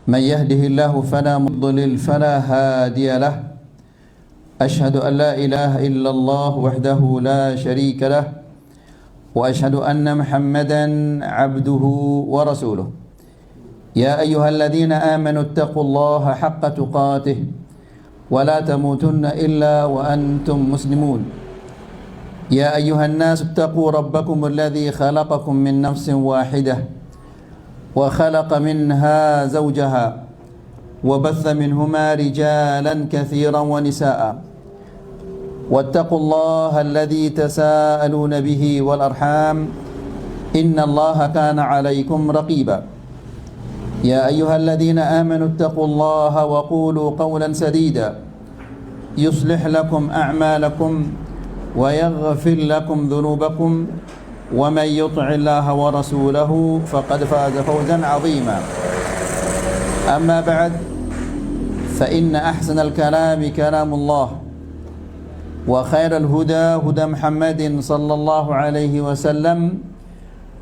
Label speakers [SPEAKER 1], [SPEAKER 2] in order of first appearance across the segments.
[SPEAKER 1] من يهده الله فلا مضلل فلا هادي له أشهد أن لا إله إلا الله وحده لا شريك له وأشهد أن محمدا عبده ورسوله يا أيها الذين آمنوا اتقوا الله حق تقاته ولا تموتن إلا وأنتم مسلمون يا أيها الناس اتقوا ربكم الذي خلقكم من نفس واحدة وخلق منها زوجها وبث منهما رجالا كثيرا ونساء واتقوا الله الذي تساءلون به والأرحام إن الله كان عليكم رقيبا يا أيها الذين آمنوا اتقوا الله وقولوا قولا سديدا يصلح لكم أعمالكم ويغفر لكم ذنوبكم ومن يطع الله ورسوله فقد فاز فوزا عظيما أما بعد فإن أحسن الكلام كلام الله وخير الهدى هدى محمد صلى الله عليه وسلم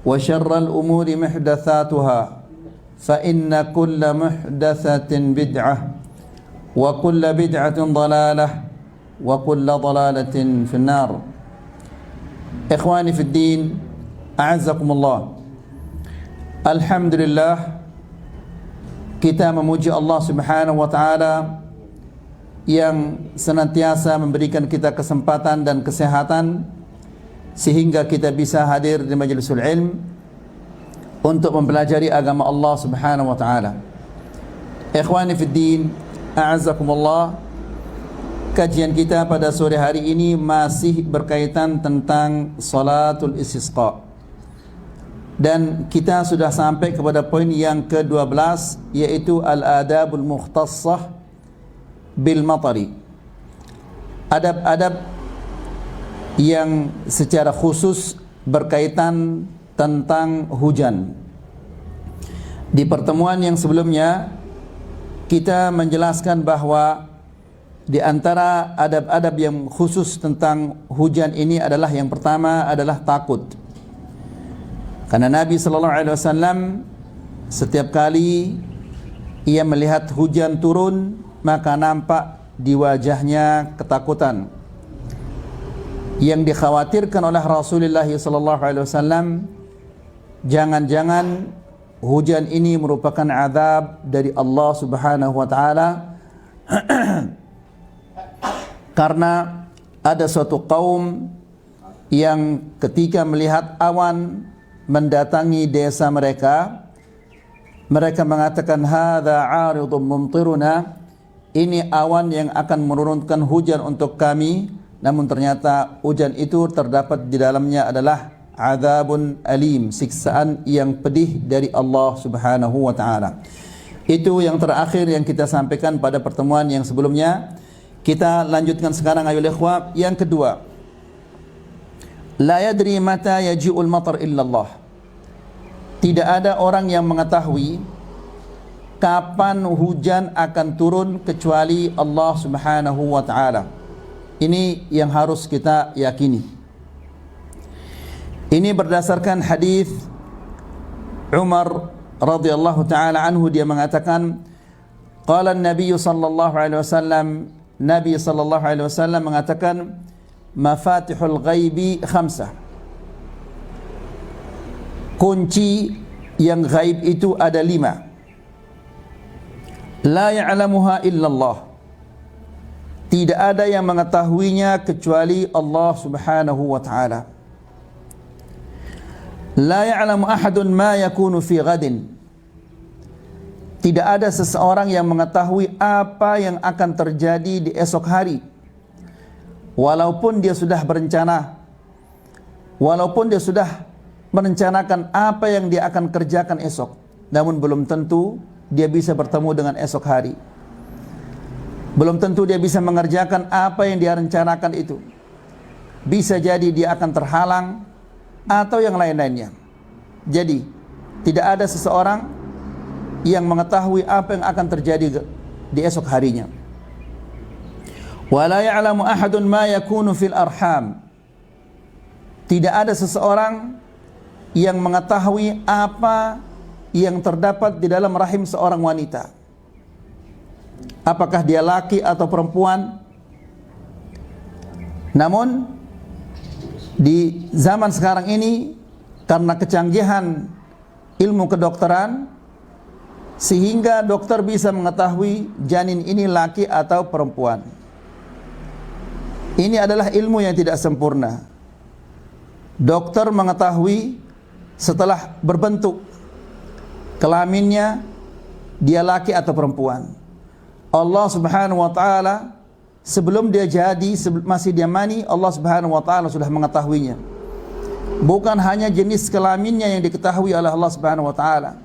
[SPEAKER 1] وشر الأمور محدثاتها فإن كل محدثة بدعة وكل بدعة ضلالة وكل ضلالة في النار إخواني في الدين أعزكم الله. Alhamdulillah, kita memuji Allah Subhanahu wa taala yang senantiasa memberikan kita kesempatan dan kesehatan sehingga kita bisa hadir di majlisul ilm untuk mempelajari agama Allah Subhanahu wa taala. Ikhwani fid din, a'azzakumullah. Kajian kita pada sore hari ini masih berkaitan tentang salatul istisqa. Dan kita sudah sampai kepada poin yang ke-12, yaitu al-adabul mukhtassah bil matari. Adab-adab yang secara khusus berkaitan tentang hujan. Di pertemuan yang sebelumnya kita menjelaskan bahwa di antara adab-adab yang khusus tentang hujan ini adalah yang pertama adalah takut. Karena Nabi sallallahu alaihi wasallam setiap kali ia melihat hujan turun maka nampak di wajahnya ketakutan. Yang dikhawatirkan oleh Rasulullah sallallahu alaihi wasallam, jangan-jangan hujan ini merupakan azab dari Allah Subhanahu wa taala. Karena ada suatu kaum yang ketika melihat awan mendatangi desa mereka, mereka mengatakan hadza 'aridun mumtiruna, ini awan yang akan menurunkan hujan untuk kami. Namun ternyata hujan itu terdapat di dalamnya adalah azabun alim, siksaan yang pedih dari Allah Subhanahu wa taala. Itu yang terakhir yang kita sampaikan pada pertemuan yang sebelumnya. Kita lanjutkan sekarang ayol ikhwah. Yang kedua, la yadri mata yaji'ul matar illallah. Tidak ada orang yang mengetahui kapan hujan akan turun kecuali Allah Subhanahu wa taala. Ini yang harus kita yakini. Ini berdasarkan hadis Umar radhiyallahu taala anhu, dia mengatakan qala an-nabiy sallallahu alaihi wasallam, Nabi sallallahu alaihi wasallam mengatakan mafatihul ghaibi khamsah. Kunci yang gaib itu ada 5. La ya'lamuha illallah. Tidak ada yang mengetahuinya kecuali Allah Subhanahu wa taala. La ya'lamu ahadun ma yakunu fi ghadin. Tidak ada seseorang yang mengetahui apa yang akan terjadi di esok hari. Walaupun dia sudah berencana, walaupun dia sudah merencanakan apa yang dia akan kerjakan esok, namun belum tentu dia bisa bertemu dengan esok hari. Belum tentu dia bisa mengerjakan apa yang dia rencanakan itu. Bisa jadi dia akan terhalang atau yang lain-lainnya. Jadi tidak ada seseorang yang mengetahui apa yang akan terjadi di esok harinya. Wala ya'lamu ahadun ma yakunu fil arham. Tidak ada seseorang yang mengetahui apa yang terdapat di dalam rahim seorang wanita. Apakah dia laki atau perempuan? Namun di zaman sekarang ini, karena kecanggihan ilmu kedokteran, sehingga dokter bisa mengetahui janin ini laki atau perempuan. Ini adalah ilmu yang tidak sempurna. Dokter mengetahui setelah berbentuk kelaminnya dia laki atau perempuan. Allah Subhanahu wa taala sebelum dia jadi, masih dia mani, Allah Subhanahu wa taala sudah mengetahuinya. Bukan hanya jenis kelaminnya yang diketahui oleh Allah Subhanahu wa taala,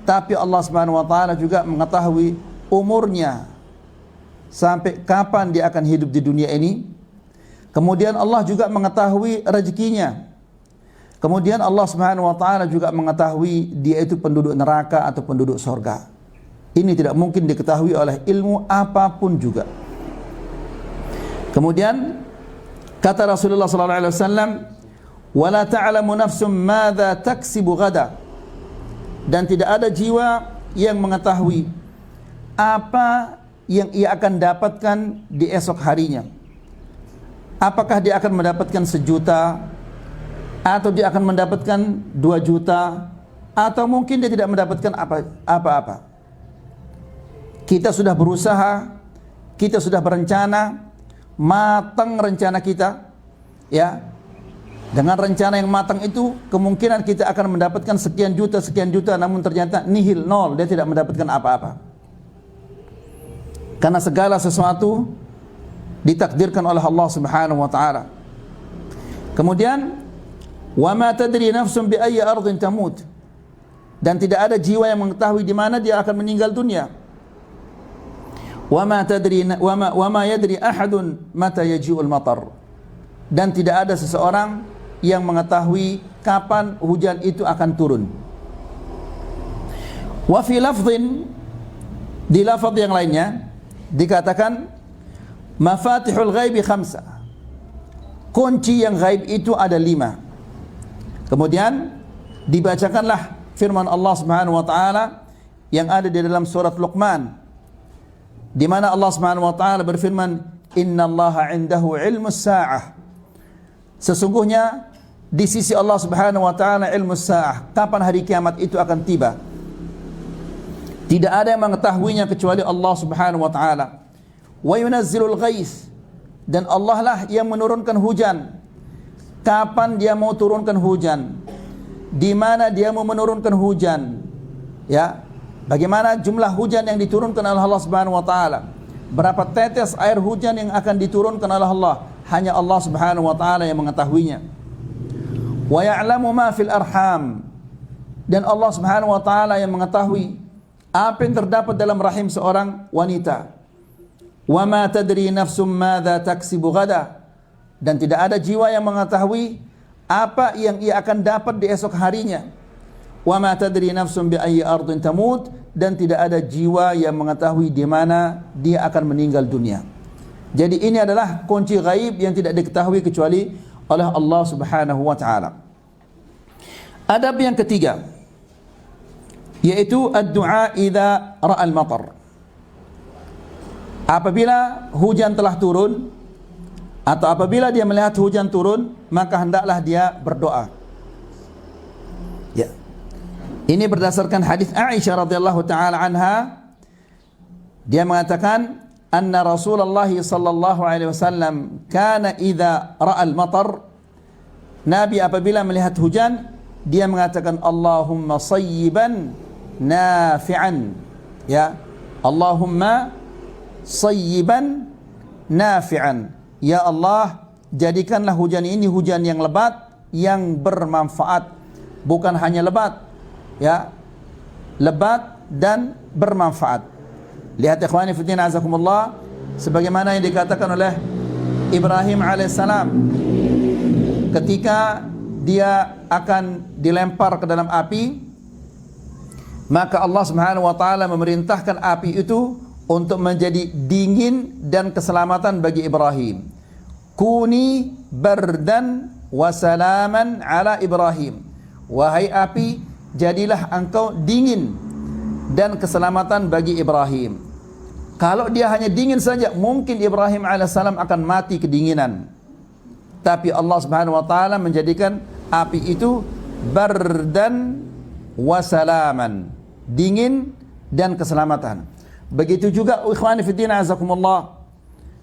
[SPEAKER 1] tapi Allah Subhanahu wa taala juga mengetahui umurnya, sampai kapan dia akan hidup di dunia ini. Kemudian Allah juga mengetahui rezekinya. Kemudian Allah Subhanahu wa taala juga mengetahui dia itu penduduk neraka atau penduduk surga. Ini tidak mungkin diketahui oleh ilmu apapun juga. Kemudian kata Rasulullah sallallahu alaihi wasallam, "Wala ta'lamu nafsum madza taksibu ghada." Dan tidak ada jiwa yang mengetahui apa yang ia akan dapatkan di esok harinya. Apakah dia akan mendapatkan 1 juta, atau dia akan mendapatkan 2 juta, atau mungkin dia tidak mendapatkan apa-apa. Kita sudah berusaha, kita sudah berencana, matang rencana kita, ya. Dengan rencana yang matang itu, kemungkinan kita akan mendapatkan sekian juta, namun ternyata nihil, nol, dia tidak mendapatkan apa-apa. Karena segala sesuatu ditakdirkan oleh Allah Subhanahu wa taala. Kemudian, wa ma tadri nafsun bi ayyi ardhin tamut. Dan tidak ada jiwa yang mengetahui di mana dia akan meninggal dunia. Wa ma yadri ahadun mata yaji'ul matar. Dan tidak ada seseorang yang mengetahui kapan hujan itu akan turun. Wa fi lafdhin, di lafaz yang lainnya dikatakan mafatihul ghaibi 5. Kunci yang gaib itu ada 5. Kemudian dibacakanlah firman Allah Subhanahu wa taala yang ada di dalam surat Luqman, di mana Allah Subhanahu wa taala berfirman, "Innallaha 'indahu 'ilmus sa'ah." Sesungguhnya di sisi Allah Subhanahu wa taala ilmu sa'ah, kapan hari kiamat itu akan tiba. Tidak ada yang mengetahuinya kecuali Allah Subhanahu wa taala. Wa yunazzilul ghais, dan Allah lah yang menurunkan hujan. Kapan dia mau turunkan hujan? Di mana dia mau menurunkan hujan? Ya, bagaimana jumlah hujan yang diturunkan oleh Allah Subhanahu wa taala? Berapa tetes air hujan yang akan diturunkan oleh Allah? Hanya Allah Subhanahu wa taala yang mengetahuinya. Wa ya'lamu ma fil arham, dan Allah Subhanahu wa taala yang mengetahui apa yang terdapat dalam rahim seorang wanita. Wa ma tadri nafsum madza taksibu ghada, dan tidak ada jiwa yang mengetahui apa yang ia akan dapat di esok harinya. Wa ma tadri nafsum bi ayyi ardhin tamut, dan tidak ada jiwa yang mengetahui di mana dia akan meninggal dunia. Jadi ini adalah kunci gaib yang tidak diketahui kecuali oleh Allah Subhanahu wa taala. Adab yang ketiga, yaitu ad-du'a idza ra'a al-matar. Apabila hujan telah turun, atau apabila dia melihat hujan turun, maka hendaklah dia berdoa. Ya. Ini berdasarkan hadis Aisyah radhiyallahu taala anha. Dia mengatakan, anna Rasulullah sallallahu alaihi wasallam kana idza ra'a al-matar, Nabi apabila melihat hujan, dia mengatakan Allahumma sayyiban nafi'an. Ya, Allahumma sayyiban nafi'an. Ya Allah, jadikanlah hujan ini hujan yang lebat, yang bermanfaat. Bukan hanya lebat, ya, lebat dan bermanfaat. Lihat ikhwani fillah azakumullah, sebagaimana yang dikatakan oleh Ibrahim alaihissalam ketika dia akan dilempar ke dalam api, maka Allah Subhanahu wa taala memerintahkan api itu untuk menjadi dingin dan keselamatan bagi Ibrahim. Kuni bardan wa salaman ala Ibrahim. Wahai api, jadilah engkau dingin dan keselamatan bagi Ibrahim. Kalau dia hanya dingin saja, mungkin Ibrahim alaihissalam akan mati kedinginan. Tapi Allah Subhanahu wa taala menjadikan api itu bardan wa salaman, dingin dan keselamatan. Begitu juga ikhwani fiddin azakumullah,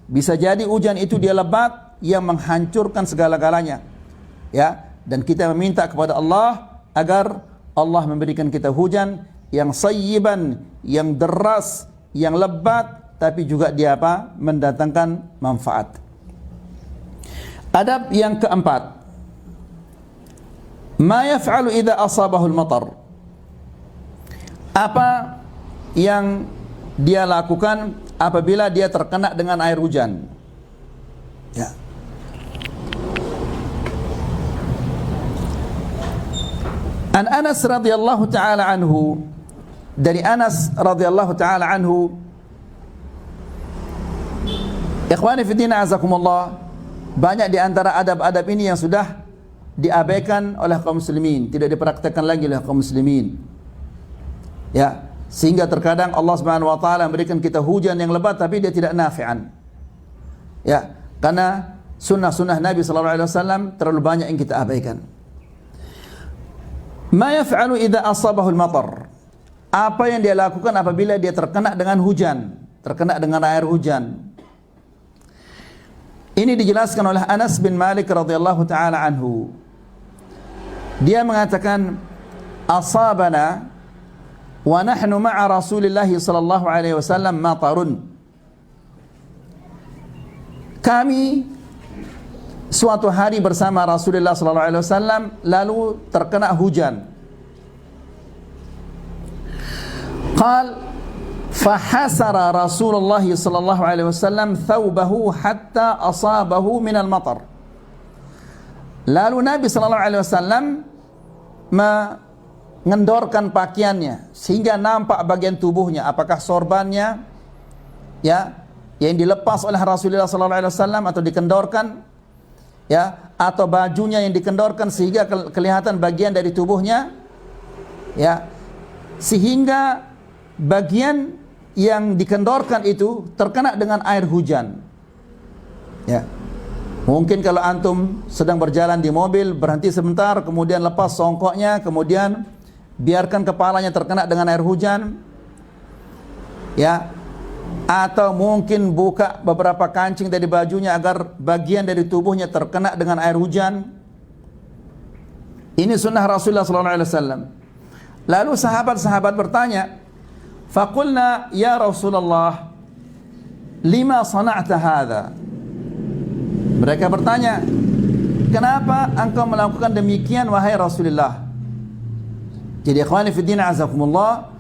[SPEAKER 1] bisa jadi hujan itu dia lebat yang menghancurkan segala-galanya. Ya, dan kita meminta kepada Allah agar Allah memberikan kita hujan yang sayyiban, yang deras, yang lebat, tapi juga dia apa? Mendatangkan manfaat. Adab yang keempat, ma yaf'alu idza asabahu al-matar. Apa yang dia lakukan apabila dia terkena dengan air hujan? Ya. An Anas radhiyallahu taala anhu, dari Anas radhiyallahu taala anhu, ikhwani fi din azakumullah, banyak di antara adab-adab ini yang sudah diabaikan oleh kaum muslimin, tidak dipraktekkan lagi oleh kaum muslimin. Ya, sehingga terkadang Allah Subhanahu wa taala memberikan kita hujan yang lebat tapi dia tidak nafi'an. Ya, karena sunnah-sunnah Nabi sallallahu alaihi wasallam terlalu banyak yang kita abaikan. Ma yaf'alu idza asabahu al-matar. Apa yang dia lakukan apabila dia terkena dengan hujan, terkena dengan air hujan? Ini dijelaskan oleh Anas bin Malik radhiyallahu taala anhu. Dia mengatakan, asabana wa nahnu ma'a Rasulillah sallallahu alaihi wasallam matarun. Kami suatu hari bersama Rasulullah sallallahu alaihi wasallam lalu terkena hujan. Qal fahasara Rasulullah sallallahu alaihi wasallam thawbahu hatta asabahu min al-matar. Lalu Nabi sallallahu alaihi wasallam mengendorkan pakaiannya sehingga nampak bagian tubuhnya, apakah sorbannya ya yang dilepas oleh Rasulullah sallallahu alaihi wasallam atau dikendorkan, ya, atau bajunya yang dikendorkan sehingga kelihatan bagian dari tubuhnya, ya, sehingga bagian yang dikendorkan itu terkena dengan air hujan. Ya, mungkin kalau antum sedang berjalan di mobil, berhenti sebentar, kemudian lepas songkoknya, kemudian biarkan kepalanya terkena dengan air hujan, ya, atau mungkin buka beberapa kancing dari bajunya agar bagian dari tubuhnya terkena dengan air hujan. Ini sunnah Rasulullah SAW. Lalu sahabat-sahabat bertanya, faqulna ya Rasulullah, lima sana'ta hadha? Mereka bertanya, kenapa engkau melakukan demikian wahai Rasulullah? Jadi ikhwani fi din azakumullah,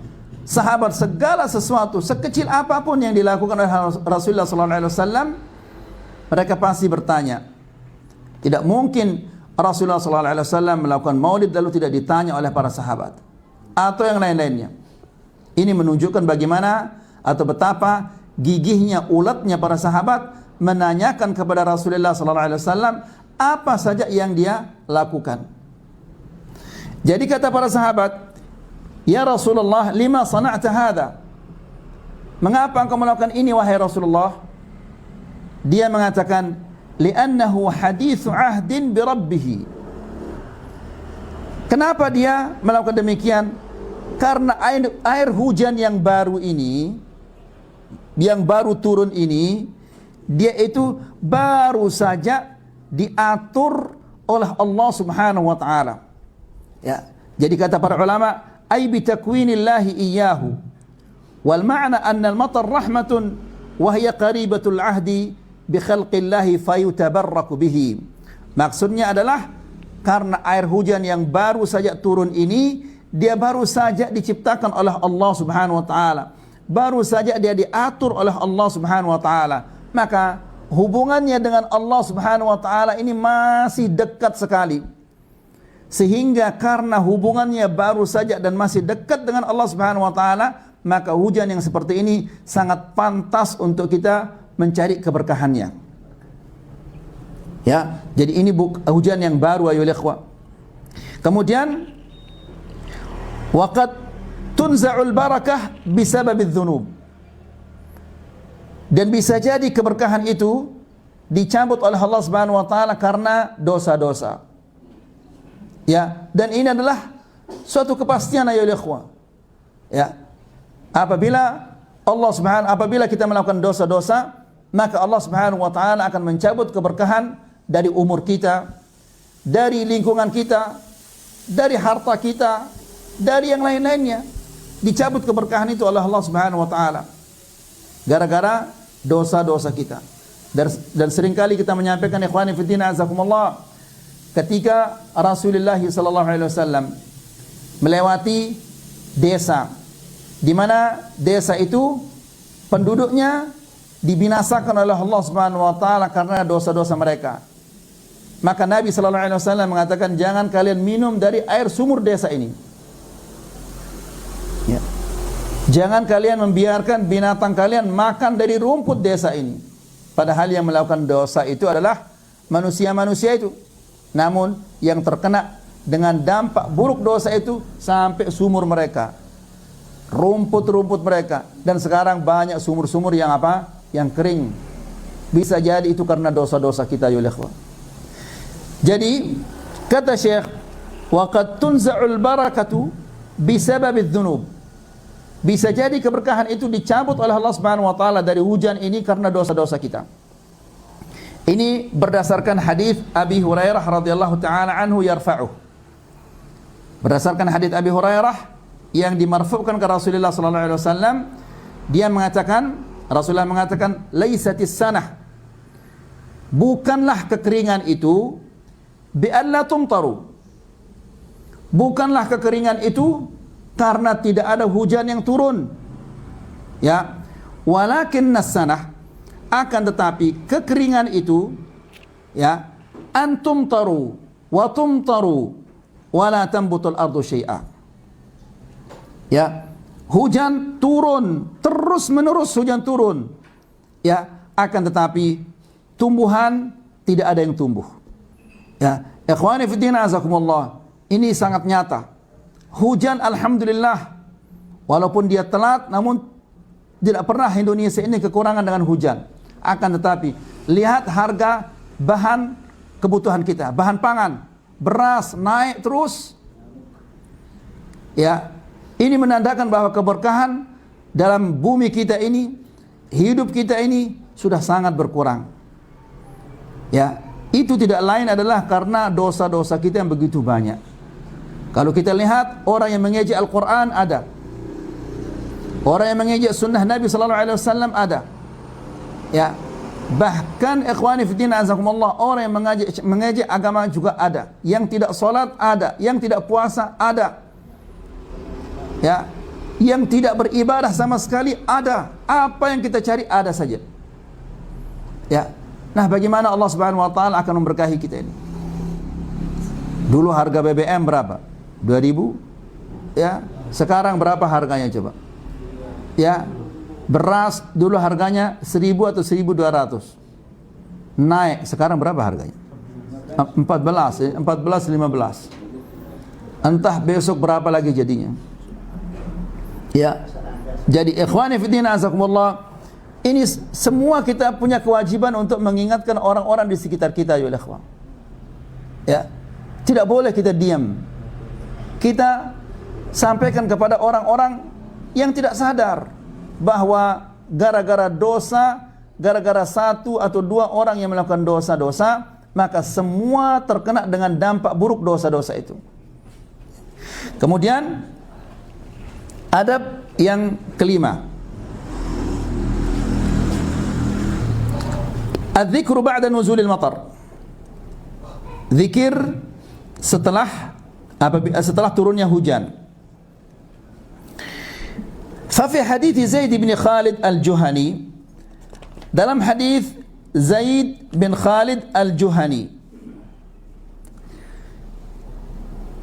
[SPEAKER 1] sahabat segala sesuatu sekecil apapun yang dilakukan oleh Rasulullah SAW, mereka pasti bertanya. Tidak mungkin Rasulullah SAW melakukan maulid lalu tidak ditanya oleh para sahabat atau yang lain-lainnya. Ini menunjukkan bagaimana atau betapa gigihnya, uletnya para sahabat menanyakan kepada Rasulullah SAW apa saja yang dia lakukan. Jadi kata para sahabat, ya Rasulullah, lima sana'ta hadha? Mengapa engkau melakukan ini wahai Rasulullah? Dia mengatakan, li'annahu hadithu ahdin bi rabbih. Kenapa dia melakukan demikian? Karena air hujan yang baru ini, yang baru turun ini, dia itu baru saja diatur oleh Allah Subhanahu wa taala. Ya, jadi kata para ulama, ay bi takwinillahi iyyahu. Wal ma'na anna al-matar rahmatun wa hiya qaribatul ahdi bi khalqillahi fayutabarraku bihi. Maksudnya adalah karena air hujan yang baru saja turun ini, dia baru saja diciptakan oleh Allah Subhanahu wa taala. Baru saja dia diatur oleh Allah Subhanahu wa taala. Maka hubungannya dengan Allah Subhanahu wa taala ini masih dekat sekali. Sehingga karena hubungannya baru saja dan masih dekat dengan Allah Subhanahu wa taala, maka hujan yang seperti ini sangat pantas untuk kita mencari keberkahannya. Ya, jadi ini hujan yang baru ayo ikhwah. Kemudian wa qad tunza'ul barakah bisababiz dzunub. Dan bisa jadi keberkahan itu dicabut oleh Allah Subhanahu wa taala karena dosa-dosa. Ya, dan ini adalah suatu kepastian ayo ikhwah. Ya. Apabila kita melakukan dosa-dosa, maka Allah Subhanahu wa taala akan mencabut keberkahan dari umur kita, dari lingkungan kita, dari harta kita, dari yang lain-lainnya. Dicabut keberkahan itu oleh Allah Subhanahu wa taala gara-gara dosa-dosa kita. Dan seringkali kita menyampaikan, ikhwani fiddin azakumullah, ketika Rasulullah sallallahu alaihi wasallam melewati desa, di mana desa itu penduduknya dibinasakan oleh Allah Subhanahu wa taala karena dosa-dosa mereka. Maka Nabi sallallahu alaihi wasallam mengatakan, jangan kalian minum dari air sumur desa ini. Ya. Jangan kalian membiarkan binatang kalian makan dari rumput desa ini. Padahal yang melakukan dosa itu adalah manusia-manusia itu. Namun yang terkena dengan dampak buruk dosa itu sampai sumur mereka, rumput-rumput mereka. Dan sekarang banyak sumur-sumur yang apa? Yang kering. Bisa jadi itu karena dosa-dosa kita ya ikhwan. Jadi kata Syekh, wa qad tunza'ul barakatu bisababiz dzunub. Bisa jadi keberkahan itu dicabut oleh Allah Subhanahu wa taala dari hujan ini karena dosa-dosa kita. Ini berdasarkan hadis Abi Hurairah radhiyallahu taala anhu yarfa'uh. Berdasarkan hadis Abi Hurairah yang dimarfu'kan ke Rasulullah sallallahu alaihi wasallam, dia mengatakan, Rasulullah mengatakan, laisatis sanah, bukanlah kekeringan itu bi alla tumtaru. Bukanlah kekeringan itu karena tidak ada hujan yang turun. Ya, walakin as-sanah, akan tetapi kekeringan itu, ya, antum taru wa tumtaru wa la tambutul ardu syai'a. Ya, hujan turun, terus menerus hujan turun. Ya, akan tetapi tumbuhan tidak ada yang tumbuh. Ya, ikhwani fi din azakumullah, ini sangat nyata. Hujan alhamdulillah, walaupun dia telat, namun tidak pernah Indonesia ini kekurangan dengan hujan. Akan tetapi lihat harga bahan kebutuhan kita, bahan pangan, beras naik terus. Ya, ini menandakan bahwa keberkahan dalam bumi kita ini, hidup kita ini sudah sangat berkurang. Ya, itu tidak lain adalah karena dosa-dosa kita yang begitu banyak. Kalau kita lihat orang yang mengejek Al-Quran ada, orang yang mengejek sunnah Nabi sallallahu alaihi wasallam ada. Ya, bahkan ikhwani fi din azakumullah, orang yang mengejek agama juga ada. Yang tidak salat ada, yang tidak puasa ada. Ya, yang tidak beribadah sama sekali ada. Apa yang kita cari ada saja. Ya. Nah, bagaimana Allah Subhanahu wa taala akan memberkahi kita ini? Dulu harga BBM berapa? 2000, ya. Sekarang berapa harganya coba? Ya. Beras dulu harganya 1000 atau 1200. Naik, sekarang berapa harganya? 14, 15. Entah besok berapa lagi jadinya. Ya. Jadi ikhwani fi din azakumullah, ini semua kita punya kewajiban untuk mengingatkan orang-orang di sekitar kita ya ikhwan. Ya. Tidak boleh kita diam. Kita sampaikan kepada orang-orang yang tidak sadar bahwa gara-gara dosa, gara-gara satu atau dua orang yang melakukan dosa-dosa, maka semua terkena dengan dampak buruk dosa-dosa itu. Kemudian adab yang kelima, az-zikru ba'da nuzulil matar. Zikir setelah turunnya hujan. Fa fi hadits Zaid bin Khalid al-Juhani, dalam hadis Zaid bin Khalid al-Juhani,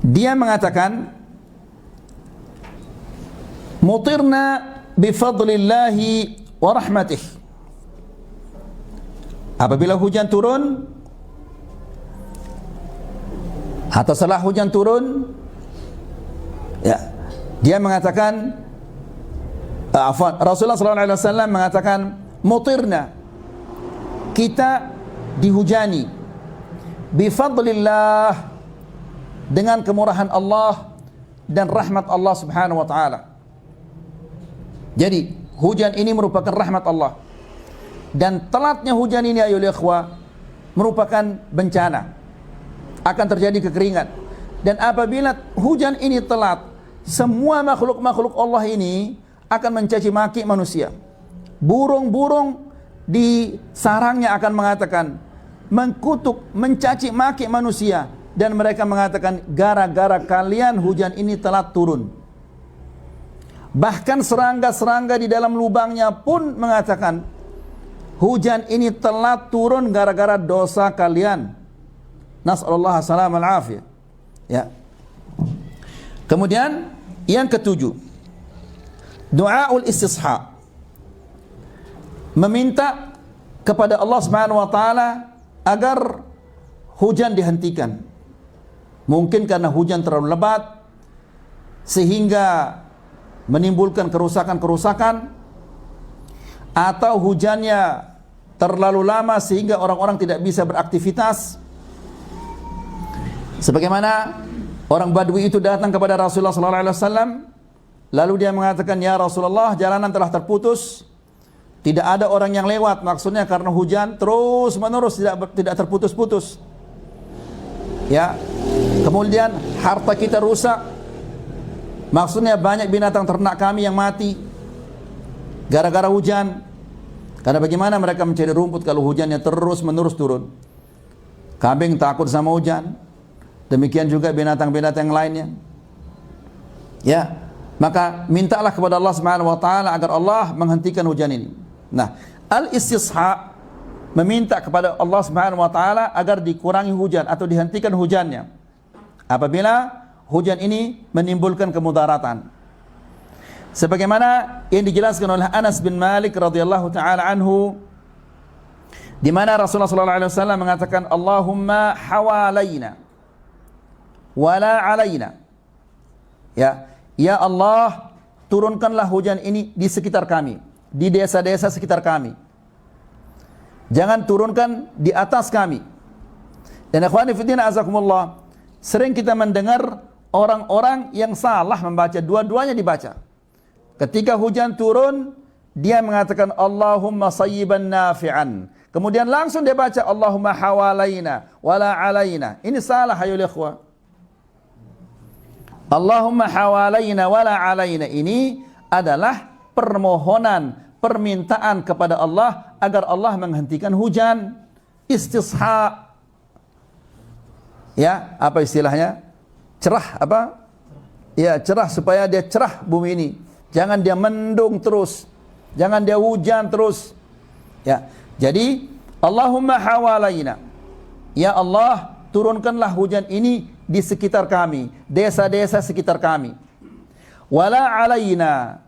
[SPEAKER 1] dia mengatakan, mutirna bifadlillahi wa rahmatih. Apabila hujan turun atau setelah hujan turun, ya, Dia mengatakan, Rasulullah SAW mengatakan, mutirna, kita dihujani, bifadlillah, dengan kemurahan Allah dan rahmat Allah Subhanahu wa taala. Jadi hujan ini merupakan rahmat Allah, dan telatnya hujan ini ayo ikhwah merupakan bencana, akan terjadi kekeringan. Dan apabila hujan ini telat, semua makhluk-makhluk Allah ini akan mencaci maki manusia. Burung-burung di sarangnya akan mengatakan, mengkutuk, mencaci maki manusia, dan mereka mengatakan, gara-gara kalian hujan ini telat turun. Bahkan serangga-serangga di dalam lubangnya pun mengatakan, hujan ini telat turun gara-gara dosa kalian. Nas'alullah salam al-afiyah. Ya. Kemudian yang ketujuh, du'aul istisha, meminta kepada Allah Subhanahu wa taala agar hujan dihentikan. Mungkin karena hujan terlalu lebat sehingga menimbulkan kerusakan-kerusakan, atau hujannya terlalu lama sehingga orang-orang tidak bisa beraktivitas. Sebagaimana orang Badui itu datang kepada Rasulullah SAW, lalu dia mengatakan, ya Rasulullah, jalanan telah terputus, tidak ada orang yang lewat. Maksudnya karena hujan terus menerus tidak terputus-putus. Ya, kemudian harta kita rusak. Maksudnya banyak binatang ternak kami yang mati gara-gara hujan. Karena bagaimana mereka mencari rumput kalau hujannya terus menerus turun? Kambing takut sama hujan. Demikian juga binatang-binatang yang lainnya. Ya, maka mintalah kepada Allah Subhanahu wa taala agar Allah menghentikan hujan ini. Nah, al-istisha, meminta kepada Allah Subhanahu wa taala agar dikurangi hujan atau dihentikan hujannya apabila hujan ini menimbulkan kemudaratan. Sebagaimana yang dijelaskan oleh Anas bin Malik radhiyallahu taala anhu, di mana Rasulullah sallallahu alaihi wasallam mengatakan, Allahumma hawalaina wala alaina. Ya Allah, turunkanlah hujan ini di sekitar kami, di desa-desa sekitar kami. Jangan turunkan di atas kami. Dan ikhwani fillah azakumullah, sering kita mendengar orang-orang yang salah membaca, dua-duanya dibaca. Ketika hujan turun, dia mengatakan Allahumma sayyiban nafi'an. Kemudian langsung dia baca Allahumma hawalaina wala alaina. Ini salah ayol ikhwah. Allahumma hawalaina wala alaina ini adalah permohonan, permintaan kepada Allah agar Allah menghentikan hujan. Istisha. Ya, apa istilahnya? Cerah apa? Ya, cerah, supaya dia cerah bumi ini. Jangan dia mendung terus. Jangan dia hujan terus. Ya. Jadi, Allahumma hawalaina. Ya Allah, turunkanlah hujan ini di sekitar kami, desa-desa sekitar kami. Wala alaina,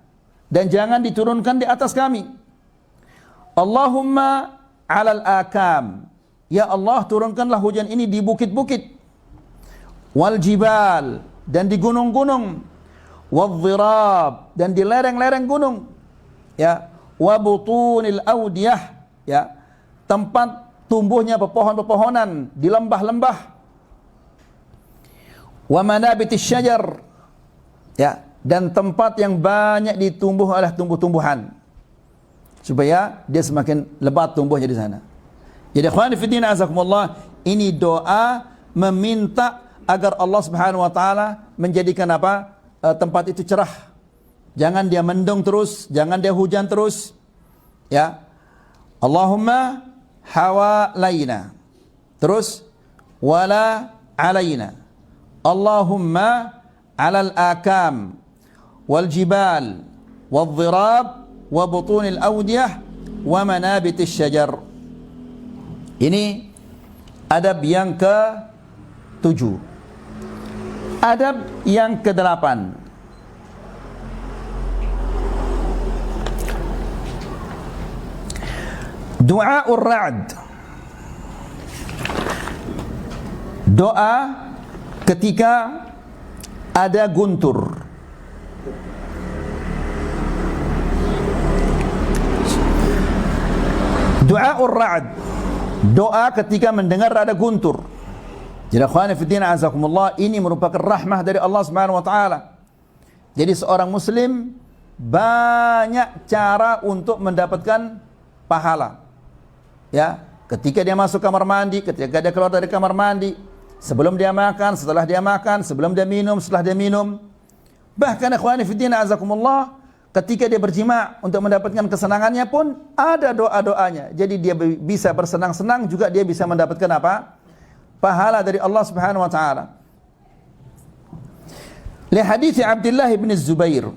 [SPEAKER 1] dan jangan diturunkan di atas kami. Allahumma alal akam. Ya Allah, turunkanlah hujan ini di bukit-bukit. Wal jibal, dan di gunung-gunung. Wal dhirab, dan di lereng-lereng gunung. Ya, wa butunil audiyah, ya, tempat tumbuhnya pepohon-pepohonan di lembah-lembah. Wa manabitis syajar, ya, dan tempat yang banyak ditumbuh oleh tumbuh-tumbuhan, supaya dia semakin lebat tumbuhnya di sana. Jadi ikhwani fillah azakumullah, ini doa meminta agar Allah Subhanahu wa taala menjadikan apa? Tempat itu cerah. Jangan dia mendung terus, jangan dia hujan terus. Ya. Allahumma hawalaina. Terus wala alaina. Allahumma alal akam wal jibal wal dhirab wa butunil awdiyah wa manabitis syajar. Ini adab yang ke-7. Adab yang ke-8. Du'aur ra'd. Doa ketika ada guntur. Du'aur ra'd, doa ketika mendengar ada guntur. Jadi akhwani fiddin azakumullah, ini merupakan rahmah dari Allah Subhanahu wa taala. Jadi seorang muslim banyak cara untuk mendapatkan pahala. Ya, ketika dia masuk kamar mandi, ketika dia keluar dari kamar mandi, sebelum dia makan, setelah dia makan, sebelum dia minum, setelah dia minum. Bahkan akhwani fiddin azakumullah, ketika dia berjima untuk mendapatkan kesenangannya pun ada doa-doanya. Jadi dia bisa bersenang-senang, juga dia bisa mendapatkan apa? Pahala dari Allah Subhanahu wa taala. Li hadits Abdullah bin Zubair.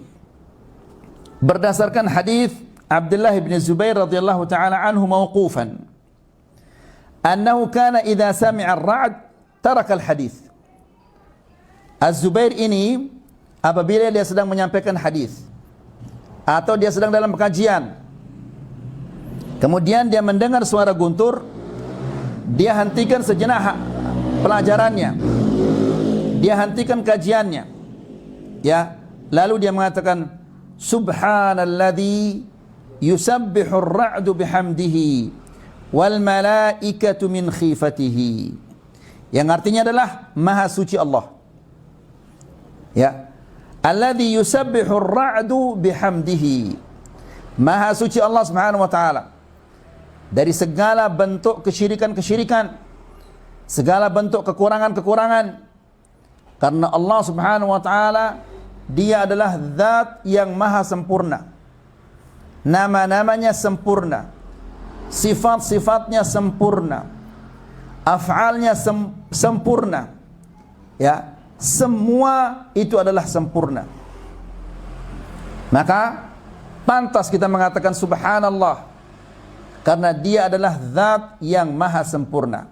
[SPEAKER 1] Berdasarkan hadis Abdullah bin Zubair radhiyallahu taala anhu mauqufan, annahu kana idza sami'a ar-ra'd taraka al-hadits. Az-Zubair ini apabila dia sedang menyampaikan hadis atau dia sedang dalam kajian, kemudian dia mendengar suara guntur, dia hentikan sejenak pelajarannya, dia hentikan kajiannya, ya, lalu dia mengatakan subhanalladzi yusabbihu ar-ra'du bihamdihi wal malaikatu min khifatihi, yang artinya adalah maha suci Allah, ya, alladzi yusabbihu ar-ra'du bihamdihi, maha suci Allah Subhanahu wa taala dari segala bentuk kesyirikan-kesyirikan, segala bentuk kekurangan-kekurangan. Karena Allah Subhanahu wa taala dia adalah zat yang maha sempurna. Nama-namanya sempurna, sifat-sifatnya sempurna, af'alnya sempurna. Ya, semua itu adalah sempurna. Maka pantas kita mengatakan subhanallah, karena dia adalah zat yang maha sempurna.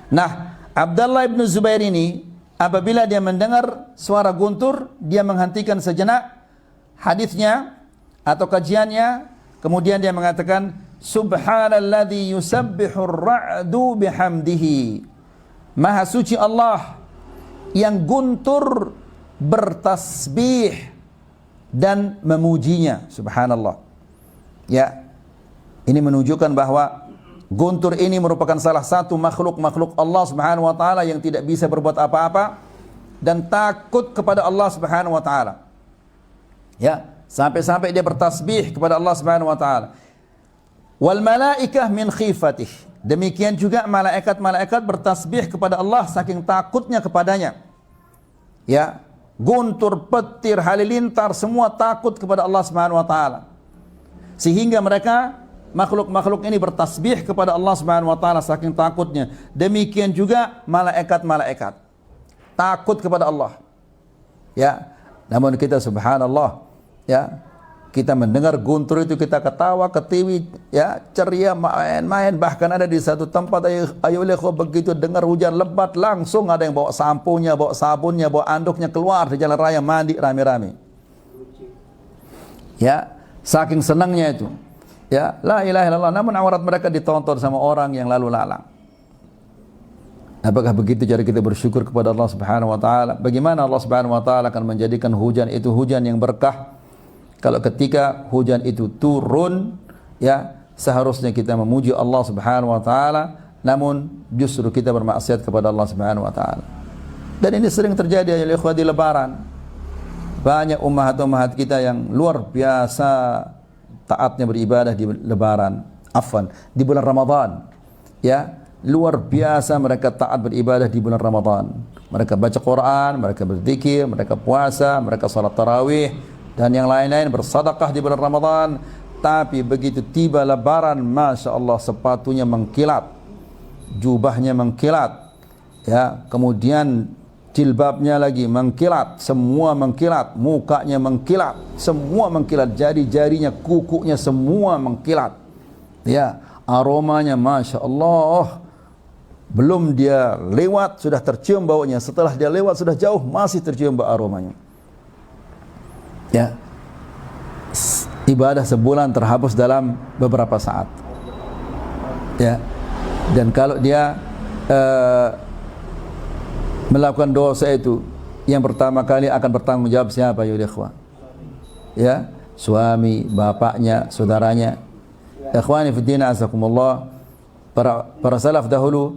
[SPEAKER 1] Nah, Abdullah bin Zubair ini apabila dia mendengar suara guntur, dia menghentikan sejenak hadisnya atau kajiannya, kemudian dia mengatakan subhanalladzi yusabbihu ar-ra'du bihamdihi, maha suci Allah yang guntur bertasbih dan memujinya. Subhanallah. Ya, ini menunjukkan bahwa guntur ini merupakan salah satu makhluk-makhluk Allah Subhanahu wa taala yang tidak bisa berbuat apa-apa dan takut kepada Allah Subhanahu wa taala. Ya, sampai-sampai dia bertasbih kepada Allah Subhanahu wa taala. Wal malaikah min khifatih. Demikian juga malaikat-malaikat bertasbih kepada Allah saking takutnya kepadanya. Ya, guntur, petir, halilintar semua takut kepada Allah Subhanahu wa taala. Sehingga mereka makhluk-makhluk ini bertasbih kepada Allah Subhanahu wa taala saking takutnya. Demikian juga malaikat-malaikat takut kepada Allah. Ya, namun kita subhanallah, ya, kita mendengar guntur itu kita ketawa, ketiwi, ya, ceria, main-main. Bahkan ada di satu tempat ayo begitu dengar hujan lebat langsung ada yang bawa sampunya, bawa sabunnya, bawa anduknya keluar di jalan raya mandi rame-rame. Ya, saking senangnya itu. Ya, la ilaha illallah, namun aurat mereka ditonton sama orang yang lalu lalang. Apakah begitu cara kita bersyukur kepada Allah Subhanahu wa taala? Bagaimana Allah Subhanahu wa taala akan menjadikan hujan itu hujan yang berkah? Kalau ketika hujan itu turun, ya, seharusnya kita memuji Allah Subhanahu wa taala, namun justru kita bermaksiat kepada Allah Subhanahu wa taala. Dan ini sering terjadi ya ikhwah di lebaran. Banyak ummahat-ummahat kita yang luar biasa taatnya beribadah di lebaran, di bulan Ramadan. Ya, luar biasa mereka taat beribadah di bulan Ramadan. Mereka baca Quran, mereka berzikir, mereka puasa, mereka salat tarawih dan yang lain-lain, bersedekah di bulan Ramadan. Tapi begitu tiba lebaran, Masya Allah, sepatunya mengkilat, jubahnya mengkilat, ya, kemudian jilbabnya lagi mengkilat, semua mengkilat, mukanya mengkilat, semua mengkilat, jari-jarinya, kukunya semua mengkilat, ya, aromanya Masya Allah, belum dia lewat sudah tercium baunya, setelah dia lewat sudah jauh masih tercium bau aromanya. Ya, ibadah sebulan terhapus dalam beberapa saat. Ya, dan kalau dia melakukan dosa itu, yang pertama kali akan bertanggung jawab siapa ya ikhwah? Ya, suami, bapaknya, saudaranya. Ikhwani fi din azakumullah, para salaf dahulu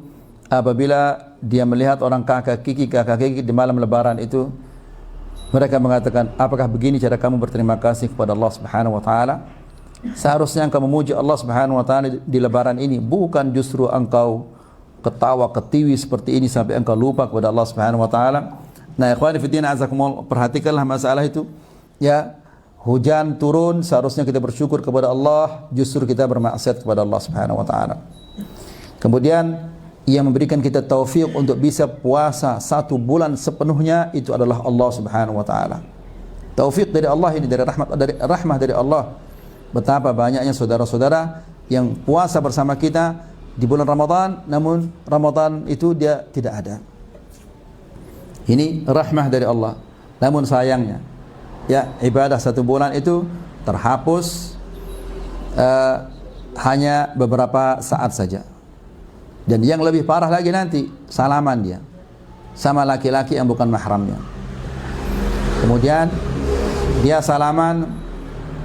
[SPEAKER 1] apabila dia melihat orang kakak kiki di malam lebaran itu, mereka mengatakan, apakah begini cara kamu berterima kasih kepada Allah Subhanahu wa taala? Seharusnya engkau memuji Allah Subhanahu wa taala di lebaran ini, bukan justru engkau ketawa ketiwi seperti ini sampai engkau lupa kepada Allah Subhanahu wa taala. Nah, ikhwani fi din azakumullah, perhatikanlah masalah itu. Ya, hujan turun, seharusnya kita bersyukur kepada Allah, justru kita bermaksiat kepada Allah Subhanahu wa taala. Kemudian Ia memberikan kita taufik untuk bisa puasa 1 bulan sepenuhnya, itu adalah Allah Subhanahu wa taala. Taufik dari Allah ini, dari rahmah dari Allah. Betapa banyaknya saudara-saudara yang puasa bersama kita di bulan Ramadan, namun Ramadan itu dia tidak ada. Ini rahmah dari Allah. Namun sayangnya, ya, ibadah 1 bulan itu terhapus hanya beberapa saat saja. Dan yang lebih parah lagi nanti, salaman dia sama laki-laki yang bukan mahramnya. Kemudian dia salaman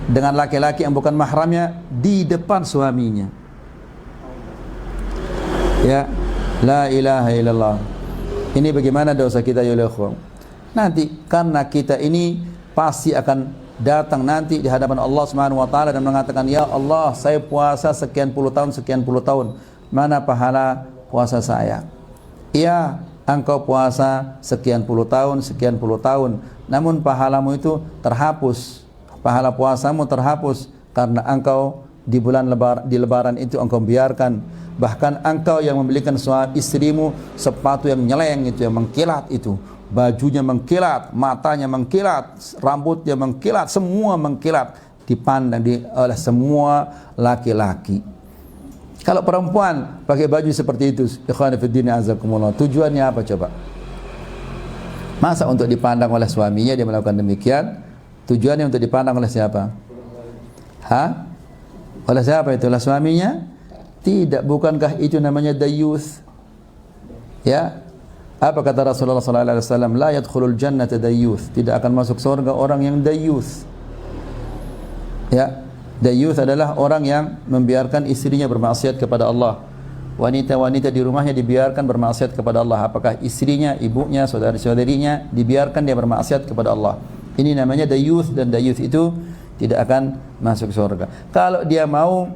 [SPEAKER 1] dengan laki-laki yang bukan mahramnya di depan suaminya. Ya, la ilaha illallah. Ini bagaimana dosa kita ya ikhwan? Nanti karena kita ini pasti akan datang nanti di hadapan Allah Subhanahu wa taala dan mengatakan, "Ya Allah, saya puasa sekian puluh tahun. Mana pahala puasa saya?" Iya, engkau puasa sekian puluh tahun, namun pahalamu itu terhapus. Pahala puasamu terhapus karena engkau di bulan lebaran itu engkau biarkan, bahkan engkau yang membelikan istrimu sepatu yang nyeleng itu, yang mengkilat itu, bajunya mengkilat, matanya mengkilat, rambutnya mengkilat, semua mengkilat, dipandang oleh semua laki-laki. Kalau perempuan pakai baju seperti itu, ikhwan fillah azakumullah, tujuannya apa coba? Masa untuk dipandang oleh suaminya dia melakukan demikian? Tujuannya untuk dipandang oleh siapa? Oleh siapa itu? Oleh suaminya? Tidak, bukankah itu namanya dayyuth? Ya. Apa kata Rasulullah sallallahu alaihi wasallam? La yadkhulul jannata dayyuth. Tidak akan masuk surga orang yang dayyuth. Ya. Dayyuth adalah orang yang membiarkan istrinya bermaksiat kepada Allah. Wanita-wanita di rumahnya dibiarkan bermaksiat kepada Allah. Apakah istrinya, ibunya, saudari-saudarinya dibiarkan dia bermaksiat kepada Allah. Ini namanya dayyuth, dan dayyuth itu tidak akan masuk surga. Kalau dia mau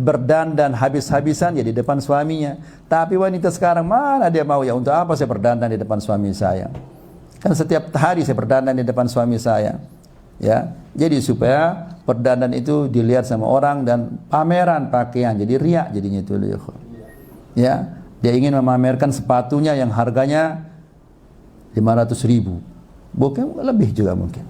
[SPEAKER 1] berdandan habis-habisan ya di depan suaminya. Tapi wanita sekarang mana dia mau, ya untuk apa saya berdandan di depan suami saya? Kan setiap hari saya berdandan di depan suami saya. Ya, jadi supaya berdandan itu dilihat sama orang dan pameran pakaian, jadi riak jadinya itu. Ya, dia ingin memamerkan sepatunya yang harganya 500.000. Bukan lebih juga mungkin.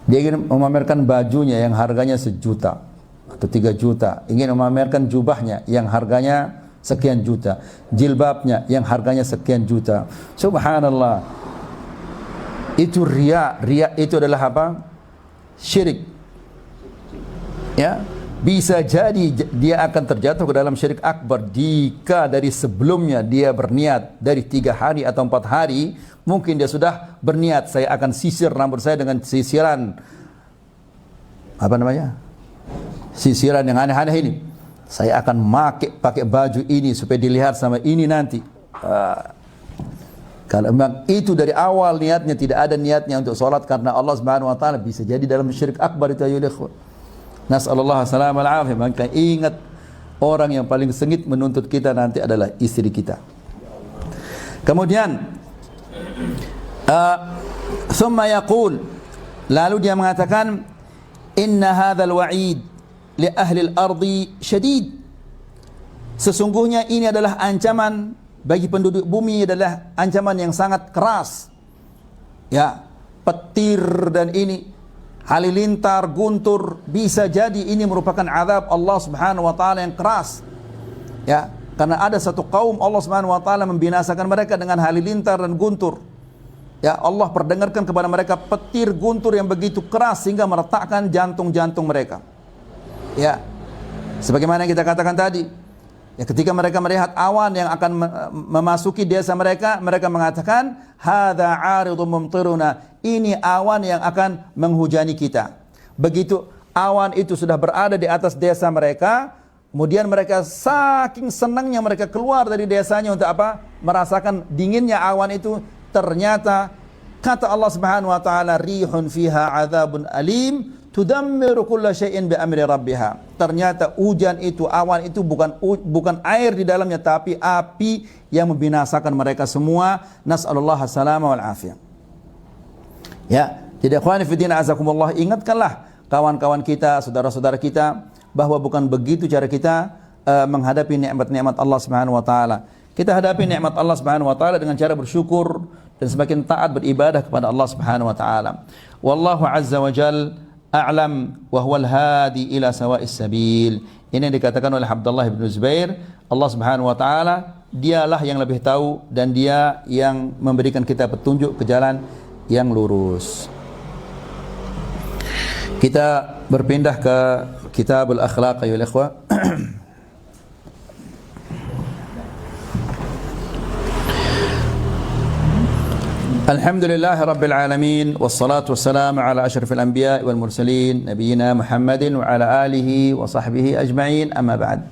[SPEAKER 1] Dia ingin memamerkan bajunya yang harganya 1 juta atau 3 juta. Ingin memamerkan jubahnya yang harganya sekian juta. Jilbabnya yang harganya sekian juta. Subhanallah. Itu riya. Riya itu adalah apa? Syirik. Ya, bisa jadi dia akan terjatuh ke dalam syirik akbar jika dari sebelumnya dia berniat dari 3 hari atau 4 hari. Mungkin dia sudah berniat, saya akan sisir rambut saya dengan sisiran apa namanya? Sisiran yang aneh-aneh ini. Saya akan pakai baju ini supaya dilihat sama ini nanti. Kalau memang itu dari awal niatnya, tidak ada niatnya untuk sholat karena Allah Subhanahu wa taala, bisa jadi dalam syirik akbar itu ayyuhal ikhwah. Nasallallahu alaihi wasallam. Maka ingat, orang yang paling sengit menuntut kita nanti adalah istri kita. Kemudian thumma yaqul, lalu dia mengatakan, inna hadzal wa'id li ahli al-ardi syadid. Sesungguhnya ini adalah ancaman bagi penduduk bumi, adalah ancaman yang sangat keras. Ya, petir dan ini halilintar, guntur, bisa jadi ini merupakan azab Allah Subhanahu wa taala yang keras. Ya, karena ada satu kaum Allah Subhanahu wa taala membinasakan mereka dengan halilintar dan guntur. Ya, Allah perdengarkan kepada mereka petir guntur yang begitu keras sehingga meretakkan jantung-jantung mereka. Ya, sebagaimana yang kita katakan tadi, ya, ketika mereka melihat awan yang akan memasuki desa mereka, mereka mengatakan, hadza 'aridun mumtiruna, ini awan yang akan menghujani kita. Begitu awan itu sudah berada di atas desa mereka, Kemudian mereka saking senangnya mereka keluar dari desanya untuk apa? Merasakan dinginnya awan itu. Ternyata kata Allah Subhanahu wa taala, rihun fiha adzabun alim tudammiru kulla syai'in bi amri rabbiha. Ternyata hujan itu, awan itu bukan air di dalamnya, tapi api yang membinasakan mereka semua. Nas'alullah as-salama wal afiyah. Ya, jadi ikhwani fi din azakumullah, ingatkanlah kawan-kawan kita, saudara-saudara kita, bahwa bukan begitu cara kita menghadapi nikmat-nikmat Allah Subhanahu wa taala. Kita hadapi nikmat Allah Subhanahu wa taala dengan cara bersyukur dan semakin taat beribadah kepada Allah Subhanahu wa taala. Wallahu azza wa jal a'lam wa huwal hadi ila sawa'is sabil. Ini yang dikatakan oleh Abdullah bin Zubair. Allah Subhanahu wa taala dialah yang lebih tahu dan dia yang memberikan kita petunjuk ke jalan yang lurus. Kita berpindah ke Kitabul Akhlaq ayuhal ikhwah. Alhamdulillah Rabbil Alamin, wassalatu wassalamu ala ashrafil anbiya wal mursalin, nabiyina Muhammadin wa ala alihi wa sahbihi ajma'in, amma ba'd.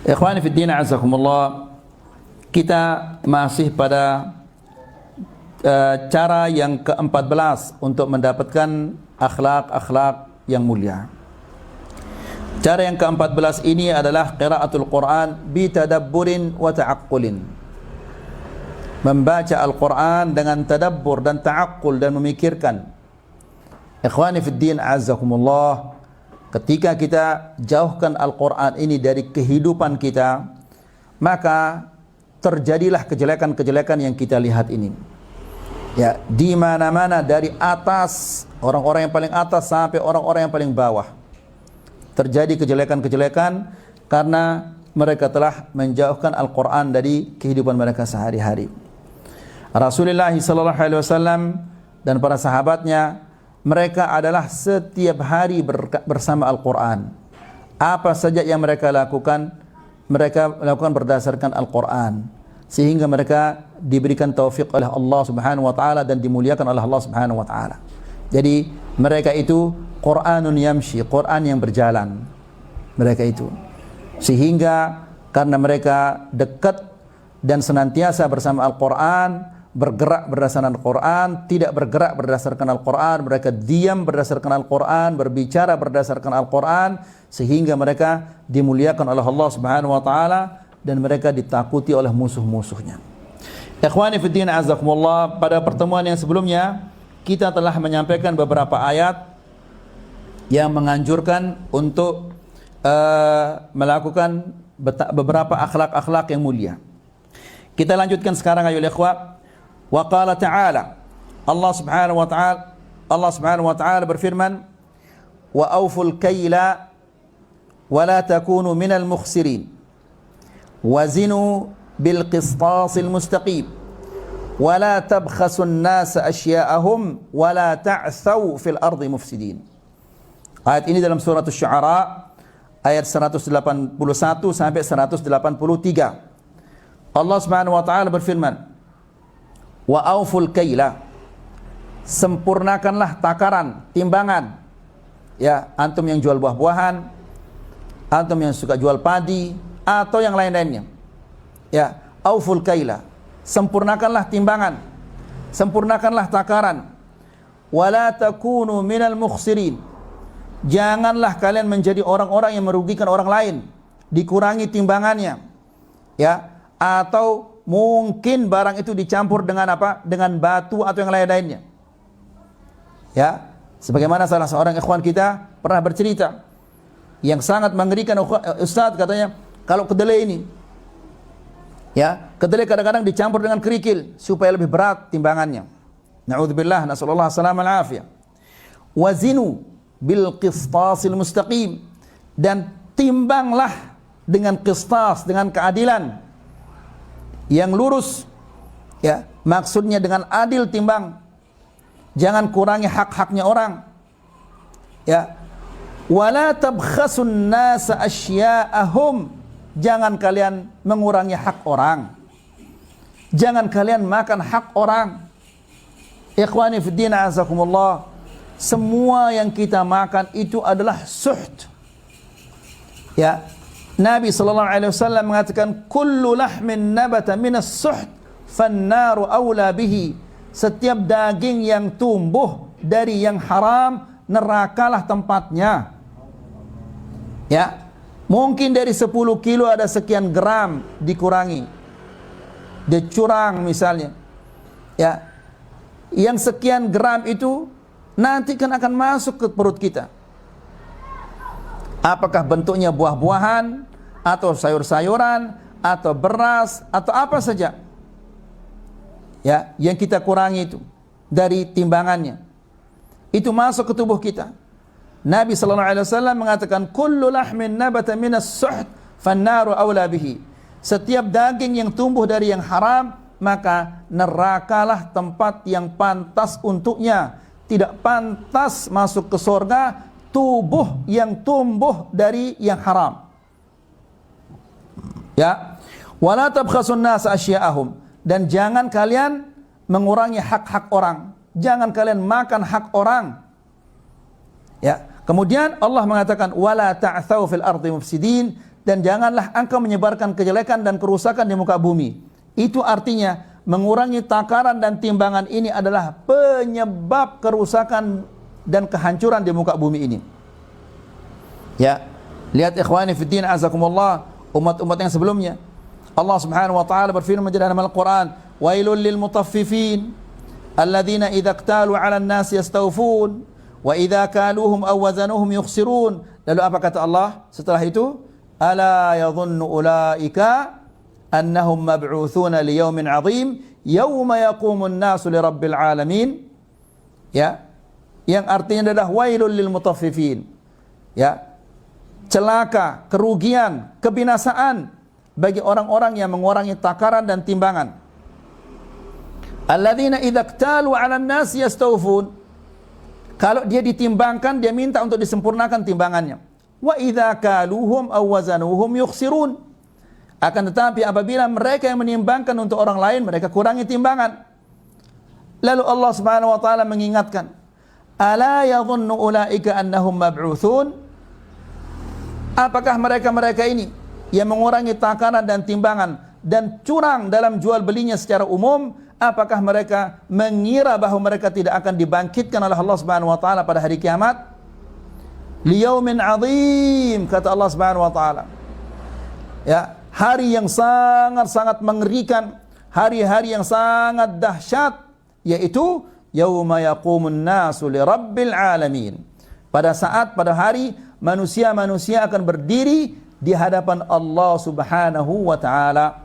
[SPEAKER 1] Ikhwani fi din azakumullah, kita masih pada cara yang ke-14 untuk mendapatkan akhlak-akhlak yang mulia. Cara yang ke-14 ini adalah qiraatul Quran bi tadabburin wa ta'aqqulin. Membaca Al-Quran dengan tadabbur dan ta'aqqul dan memikirkan. Ikhwani fid din azzakumullah, ketika kita jauhkan Al-Quran ini dari kehidupan kita, maka terjadilah kejelekan-kejelekan yang kita lihat ini. Ya, di mana-mana dari atas, orang-orang yang paling atas sampai orang-orang yang paling bawah, terjadi kejelekan-kejelekan karena mereka telah menjauhkan Al-Quran dari kehidupan mereka sehari-hari. Rasulullah SAW dan para sahabatnya, mereka adalah setiap hari bersama Al-Quran. Apa saja yang mereka lakukan berdasarkan Al-Quran, sehingga mereka diberikan taufik oleh Allah Subhanahu wa taala dan dimuliakan oleh Allah Subhanahu wa taala. Jadi mereka itu Qur'anun yamshi, Quran yang berjalan. Mereka itu, sehingga karena mereka dekat dan senantiasa bersama Al-Quran, bergerak berdasarkan Al-Quran, tidak bergerak berdasarkan Al-Quran, mereka diam berdasarkan Al-Quran, berbicara berdasarkan Al-Quran, sehingga mereka dimuliakan oleh Allah Subhanahu wa taala dan mereka ditakuti oleh musuh-musuhnya. Ikhwani fi din azakumullah, pada pertemuan yang sebelumnya kita telah menyampaikan beberapa ayat yang menganjurkan untuk melakukan beberapa akhlak-akhlak yang mulia. Kita lanjutkan sekarang ayolah ikhwah. Wa qala ta'ala, Allah Subhanahu wa taala berfirman, wa auful kaila wa la takunu minal mukhsirin wa zinu bil qistasil mustaqim wa la tabkhasun nasa asya'ahum wa la ta'thaw fil ardi mufsidin. Ayat ini dalam surah Asy-Syu'ara ayat 181 sampai 183. Allah Subhanahu wa taala berfirman, wa auful kaila, sempurnakanlah takaran, timbangan. Ya, antum yang jual buah-buahan, antum yang suka jual padi atau yang lain-lainnya. Ya, auful kaila, sempurnakanlah timbangan, sempurnakanlah takaran. Wala takunu minal mukhsirin, janganlah kalian menjadi orang-orang yang merugikan orang lain, dikurangi timbangannya. Ya, atau mungkin barang itu dicampur dengan apa? Dengan batu atau yang lain-lainnya. Ya, sebagaimana salah seorang ikhwan kita pernah bercerita yang sangat mengerikan. Ustaz katanya, kalau kedelai ini, ya, kedelai kadang-kadang dicampur dengan kerikil supaya lebih berat timbangannya. Na'udzubillah, nasallallahu salamah al-afiyah. Wazinu bil qistasil mustaqim, dan timbanglah dengan qistas, dengan keadilan yang lurus. Ya, maksudnya dengan adil timbang, jangan kurangi hak-haknya orang. Ya, wala tabkhasun nasa asya'ahum, jangan kalian mengurangi hak orang, jangan kalian makan hak orang. Ikhwani fi din azakumullah, semua yang kita makan itu adalah suht. Ya, Nabi sallallahu alaihi wasallam mengatakan kullu lahmin nabata minas suht fannaru aula bihi. Setiap daging yang tumbuh dari yang haram, nerakalah tempatnya. Ya, mungkin dari 10 kilo ada sekian gram dikurangi, dia curang misalnya. Ya, yang sekian gram itu nanti kan akan masuk ke perut kita. Apakah bentuknya buah-buahan, atau sayur-sayuran, atau beras, atau apa saja, ya, yang kita kurangi itu dari timbangannya, itu masuk ke tubuh kita. Nabi sallallahu alaihi wasallam mengatakan kullu lahmin nabata minas suht fannaru aula bihi. Setiap daging yang tumbuh dari yang haram, maka nerakalah tempat yang pantas untuknya. Tidak pantas masuk ke surga tubuh yang tumbuh dari yang haram. Ya, wala tabkhasun nas asya'ahum, dan jangan kalian mengurangi hak-hak orang. Jangan kalian makan hak orang. Ya, kemudian Allah mengatakan wala ta'thaw fil ardi mufsidin, dan janganlah engkau menyebarkan kejelekan dan kerusakan di muka bumi. Itu artinya mengurangi takaran dan timbangan ini adalah penyebab kerusakan dan kehancuran di muka bumi ini. Ya, lihat ikhwani fiddin azakumullah, umat-umat yang sebelumnya Allah subhanahu wa ta'ala berfirman dalam Al-Quran, wailul lil mutaffifin alladzina idza iktalu 'alan nas yastawfun wa idza kaluhum aw wazanuhum yukhsirun. Lalu apa kata Allah setelah itu? Ala yadhunnu ulaika annahum mab'utsuna liyaumin 'adzim yauma yaqumun nasu lirabbil alamin. Ya, yang artinya adalah wailul lil mutaffifin. Ya, celaka, kerugian, kebinasaan bagi orang-orang yang mengurangi takaran dan timbangan. Alladzina idza iktalu 'alan nas yastawfun. Kalau dia ditimbangkan, dia minta untuk disempurnakan timbangannya. Wa idza kaluhum aw wazanuhum yukhsirun. Akan tetapi apabila mereka yang menimbangkan untuk orang lain, mereka kurangi timbangan. Lalu Allah Subhanahu wa taala mengingatkan, ala yadhunnu ulaika annahum mab'utsun. Apakah mereka-mereka ini yang mengurangi takaran dan timbangan dan curang dalam jual belinya secara umum, apakah mereka mengira bahwa mereka tidak akan dibangkitkan oleh Allah Subhanahu wa taala pada hari kiamat? Liyaumin 'adzim, kata Allah Subhanahu wa taala. Ya, hari yang sangat-sangat mengerikan, hari-hari yang sangat dahsyat, yaitu yauma yaqumun nasu lirabbil alamin. Pada hari manusia-manusia akan berdiri di hadapan Allah Subhanahu wa taala.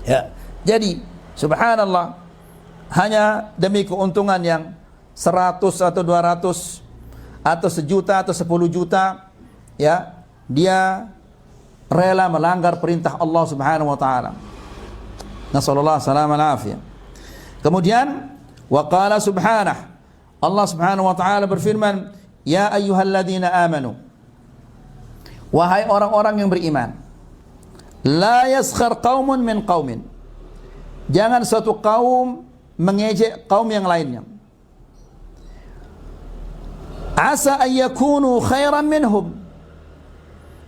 [SPEAKER 1] Ya, jadi subhanallah, hanya demi keuntungan yang 100 atau 200 atau 1 juta atau 10 juta, ya, dia rela melanggar perintah Allah Subhanahu wa taala. Nasallallahu salam al afiyah. Kemudian wa qala subhanahu, Allah Subhanahu wa taala berfirman, ya ayyuhalladzina amanu, wahai orang-orang yang beriman, la yaskhar qaumun min qaumin, jangan suatu kaum mengejek kaum yang lainnya. Asa ayyakunu khairan minhum,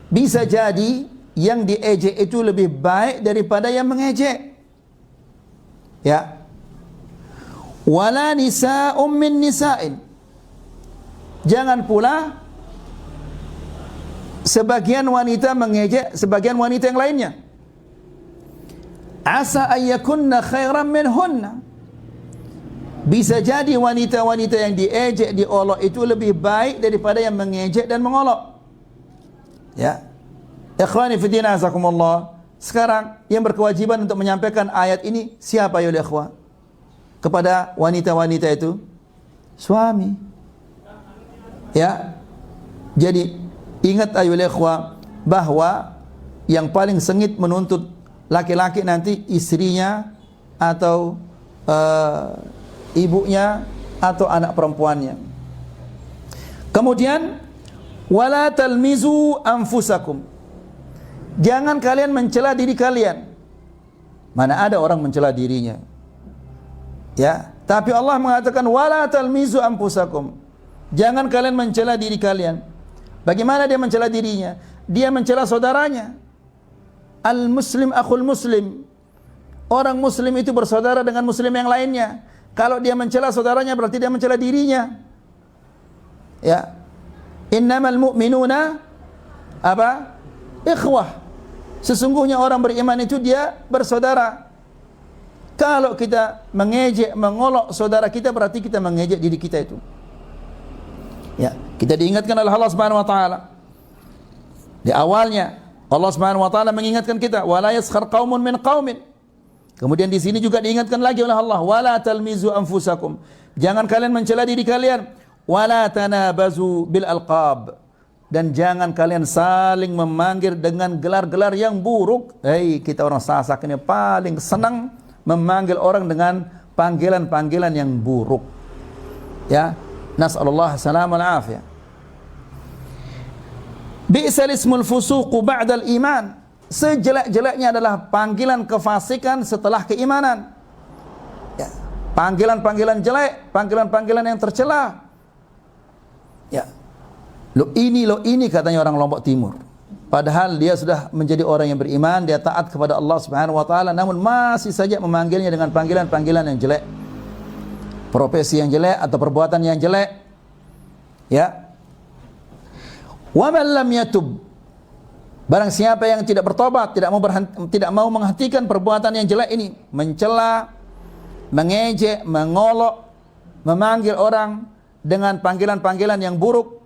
[SPEAKER 1] bisa jadi yang diejek itu lebih baik daripada yang mengejek. Ya. Wala nisa'um min nisa'in, jangan pula sebagian wanita mengejek sebagian wanita yang lainnya. Asa ayyakunna khairan minhunna, bisa jadi wanita-wanita yang diejek, diolok itu lebih baik daripada yang mengejek dan mengolok. Ya, ikhwani fiddin azakumullah, sekarang yang berkewajiban untuk menyampaikan ayat ini siapa ya ikhwah? Kepada wanita-wanita itu suami. Ya, jadi ingat ayo ikhwah bahwa yang paling sengit menuntut laki-laki nanti istrinya atau ibunya atau anak perempuannya. Kemudian wala talmizu anfusakum, jangan kalian mencela diri kalian. Mana ada orang mencela dirinya? Ya, tapi Allah mengatakan wala talmizu anfusakum, jangan kalian mencela diri kalian. Bagaimana dia mencela dirinya? dia mencela saudaranya. Al-muslim akhul muslim. Orang muslim itu bersaudara dengan muslim yang lainnya. Kalau dia mencela saudaranya berarti dia mencela dirinya. Ya. Innamal mu'minuna apa? Ikhwah. Sesungguhnya orang beriman itu dia bersaudara. Kalau kita mengejek, mengolok saudara kita berarti kita mengejek diri kita itu. Ya, kita diingatkan oleh Allah Subhanahu wa taala. Di awalnya Allah Subhanahu wa taala mengingatkan kita, wala yaskhar qaumun min qaumin. Kemudian di sini juga diingatkan lagi oleh Allah, wala talmizu anfusakum. Jangan kalian mencela diri kalian, wala tanabazu bil alqab. Dan jangan kalian saling memanggil dengan gelar-gelar yang buruk. Hei, kita orang Sasak ini paling senang memanggil orang dengan panggilan-panggilan yang buruk. Ya, nas'alullah salam wal afiyah. Bi'sal ismul fusuqu ba'dal iman. Sejelek-jeleknya adalah panggilan kefasikan setelah keimanan. Ya. Panggilan-panggilan jelek, panggilan-panggilan yang tercela. Ya. Lo ini katanya orang Lombok Timur. Padahal dia sudah menjadi orang yang beriman, dia taat kepada Allah Subhanahu wa taala, namun masih saja memanggilnya dengan panggilan-panggilan yang jelek. Profesi yang jelek atau perbuatan yang jelek. Ya. Wa man lam yatub. Barang siapa yang tidak bertobat, tidak mau menghentikan perbuatan yang jelek ini, mencela, mengejek, mengolok, memanggil orang dengan panggilan-panggilan yang buruk,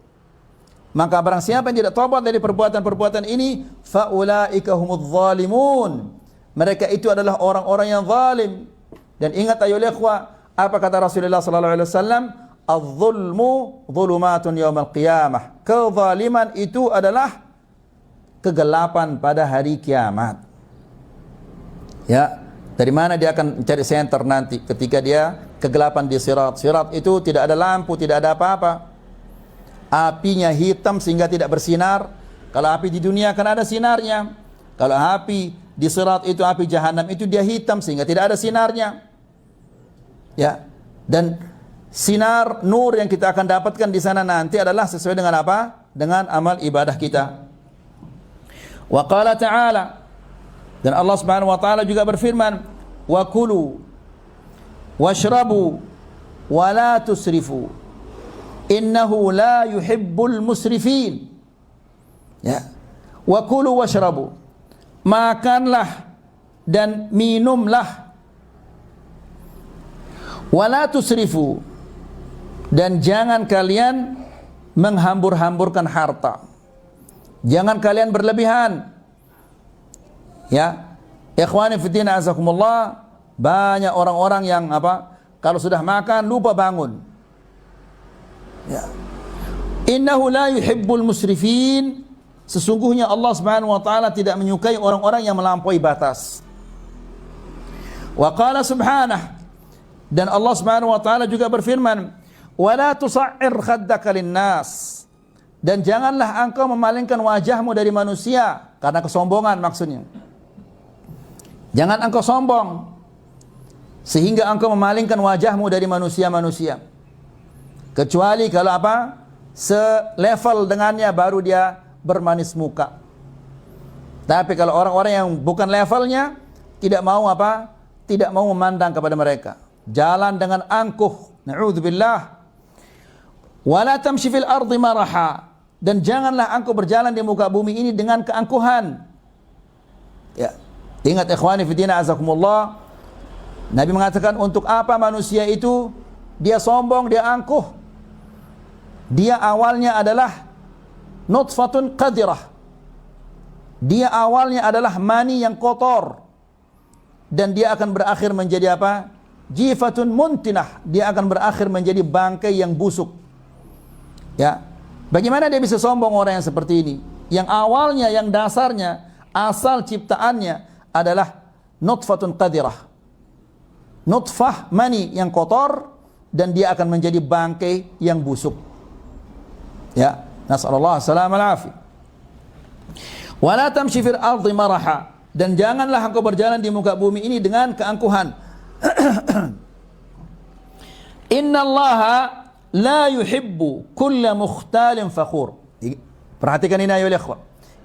[SPEAKER 1] maka barang siapa yang tidak tobat dari perbuatan-perbuatan ini, faulaika humudz zalimun. Mereka itu adalah orang-orang yang zalim. Dan ingat ayolah ikhwah, apa kata Rasulullah sallallahu alaihi wasallam? Az-zulmu zulumatun yaumal qiyamah. Kezaliman itu adalah kegelapan pada hari kiamat. Ya, dari mana dia akan cari senter nanti ketika dia kegelapan di sirat. Sirat itu tidak ada lampu, tidak ada apa-apa. Apinya hitam sehingga tidak bersinar. Kalau api di dunia kan ada sinarnya. Kalau api di sirat itu, api jahanam itu dia hitam sehingga tidak ada sinarnya. Ya. Dan sinar nur yang kita akan dapatkan di sana nanti adalah sesuai dengan apa? Dengan amal ibadah kita. Wa qala ta'ala, dan Allah Subhanahu wa taala juga berfirman, wa kulu washrabu wa la tusrifu innahu la yuhibbul musrifin. Ya. Wa kulu washrabu, makanlah dan minumlah, wa la tusrifu, dan jangan kalian menghambur-hamburkan harta. Jangan kalian berlebihan. Ya. Ikhwani fiddin azakumullah, banyak orang-orang yang apa? Kalau sudah makan lupa bangun. Ya. Innahu la yuhibbul musrifin. Sesungguhnya Allah Subhanahu wa taala tidak menyukai orang-orang yang melampaui batas. Wa qala subhanahu, dan Allah Subhanahu wa taala juga berfirman, wa la tusa'ir khaddaka lin-nas. Dan janganlah engkau memalingkan wajahmu dari manusia karena kesombongan maksudnya. Jangan engkau sombong sehingga engkau memalingkan wajahmu dari manusia-manusia. Kecuali kalau apa? Selevel dengannya baru dia bermanis muka. Tapi kalau orang-orang yang bukan levelnya, tidak mau apa? Tidak mau memandang kepada mereka. Jalan dengan angkuh. Na'udzubillah. Wala tamshi fil ardi maraha. Dan janganlah engkau berjalan di muka bumi ini dengan keangkuhan. Ya. Ingat ikhwani fiddina azakumullah, Nabi mengatakan untuk apa manusia itu dia sombong, dia angkuh. Dia awalnya adalah nutfatun qadirah. Dia awalnya adalah mani yang kotor. Dan dia akan berakhir menjadi apa? Jifatun muntinah. Dia akan berakhir menjadi bangkai yang busuk. Ya. Bagaimana dia bisa sombong orang yang seperti ini? Yang awalnya, yang dasarnya, asal ciptaannya adalah nutfatun qadirah. Nutfah mani yang kotor dan dia akan menjadi bangkai yang busuk. Ya, nasallallahu salam al-afi. Wala tamshi fil ardi maraha, dan janganlah engkau berjalan di muka bumi ini dengan keangkuhan. Innallaha la yuhibbu kulla mukhtalin fakhur. Perhatikan ini ayo ikhwan.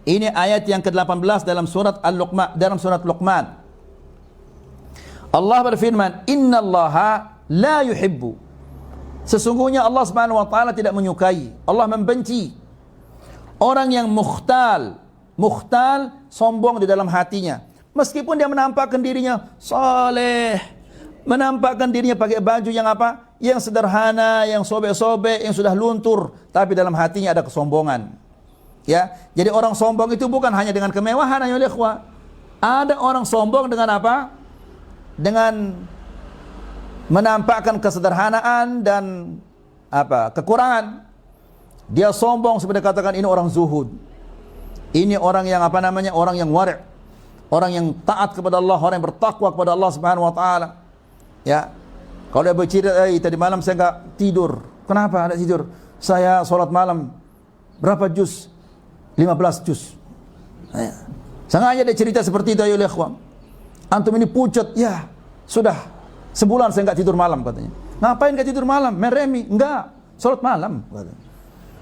[SPEAKER 1] Ini ayat yang ke-18 dalam surat Al-Luqman, dalam surat Luqman. Allah berfirman, "Innallaha la yuhibbu." Sesungguhnya Allah Subhanahu wa taala tidak menyukai, Allah membenci orang yang mukhtal. Mukhtal, sombong di dalam hatinya. Meskipun dia menampakkan dirinya saleh, menampakkan dirinya pakai baju yang apa? Yang sederhana, yang sobek-sobek, yang sudah luntur, tapi dalam hatinya ada kesombongan. Ya, jadi orang sombong itu bukan hanya dengan kemewahan, ayo ikhwah. Ada orang sombong dengan apa? Dengan menampakkan kesederhanaan dan apa? Kekurangan. Dia sombong seperti katakan ini orang zuhud. Ini orang yang apa namanya? Orang yang wari'. Orang yang taat kepada Allah, orang yang bertakwa kepada Allah Subhanahu wa taala. Ya. Kalau dia bercerita, tadi malam saya enggak tidur. Kenapa enggak tidur? Saya salat malam berapa juz? 15 juz. Sengaja dia cerita seperti itu, ayo ikhwan. Antum ini pucat, ya. Sudah sebulan saya enggak tidur malam katanya. Ngapain enggak tidur malam? Meremi? Enggak, salat malam katanya.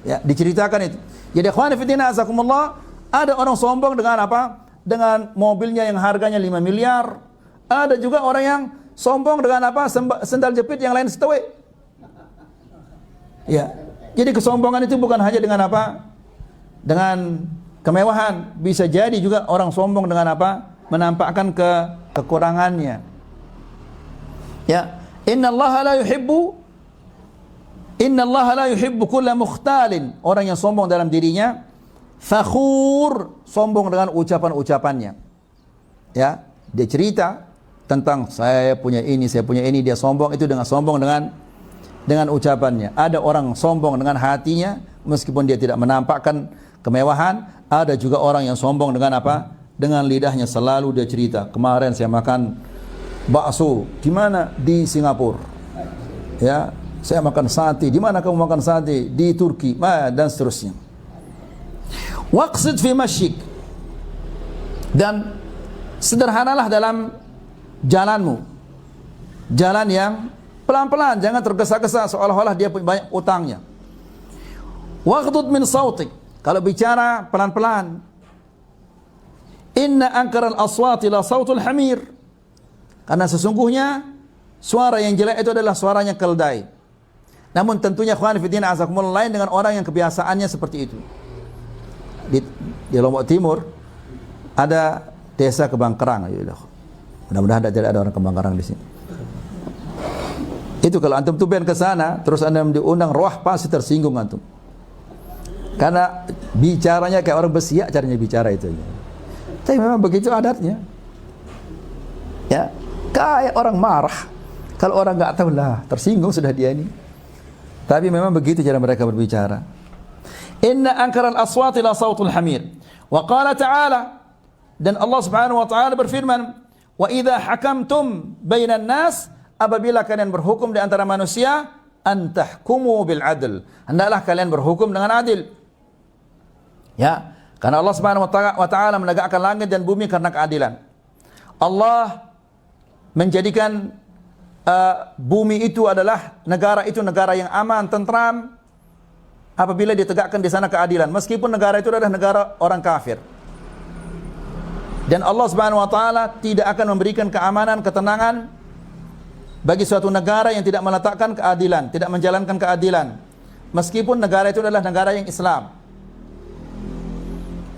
[SPEAKER 1] Ya, diceritakan itu. Jadi ikhwan fillah azakumullah, ada orang sombong dengan apa? Dengan mobilnya yang harganya 5 miliar. Ada juga orang yang sombong dengan apa? Sendal jepit yang lain setewek. Ya. Jadi kesombongan itu bukan hanya dengan apa? Dengan kemewahan, bisa jadi juga orang sombong dengan apa? Menampakkan kekurangannya. Ya, innallaha la yuhibbu kulla mukhtalin, orang yang sombong dalam dirinya, fakhur, sombong dengan ucapan-ucapannya. Ya, dia cerita tentang saya punya ini, dia sombong itu dengan sombong dengan ucapannya. Ada orang sombong dengan hatinya meskipun dia tidak menampakkan kemewahan. Ada juga orang yang sombong dengan apa? Dengan lidahnya selalu dia cerita, kemarin saya makan bakso di mana? Di Singapura. Ya, saya makan sate. Di mana kamu makan sate? Di Turki. Dan seterusnya. Waqsid fi masyik, dan sederhanalah dalam jalanmu. Jalan yang pelan-pelan, jangan tergesa-gesa seolah-olah dia punya banyak utangnya. Waghdud min sautik, kalau bicara pelan-pelan. Inna ankaral aswati la sautul hamir, karena sesungguhnya suara yang jelek itu adalah suaranya keldai. Namun tentunya ikhwan fillah azakumullah, lain dengan orang yang kebiasaannya seperti itu. Di Lombok Timur ada desa Kebangkerang. Mudah-mudahan tidak ada orang Kebangkerang di sini. Itu kalau antum tuh ke sana, terus anda diundang, roh pasti tersinggung antum. Karena bicaranya kayak orang Besiak, caranya bicara itu. Tapi memang begitu adatnya. Ya, kayak orang marah. Kalau orang nggak tahu lah, tersinggung sudah dia ini. Tapi memang begitu cara mereka berbicara. Inna ankaral aswati la sautul hamir. Wa qala ta'ala, dan Allah Subhanahu wa taala berfirman, wa idza hakamtum bainan nas, apabila kalian berhukum di antara manusia, antahkumu bil adl, hendaklah kalian berhukum dengan adil. Ya, karena Allah Subhanahu wa taala menegakkan langit dan bumi karena keadilan. Allah menjadikan bumi itu adalah negara yang aman, tentram, apabila ditegakkan di sana keadilan, meskipun negara itu adalah negara orang kafir. Dan Allah Subhanahu wa taala tidak akan memberikan keamanan, ketenangan bagi suatu negara yang tidak meletakkan keadilan, tidak menjalankan keadilan, meskipun negara itu adalah negara yang Islam.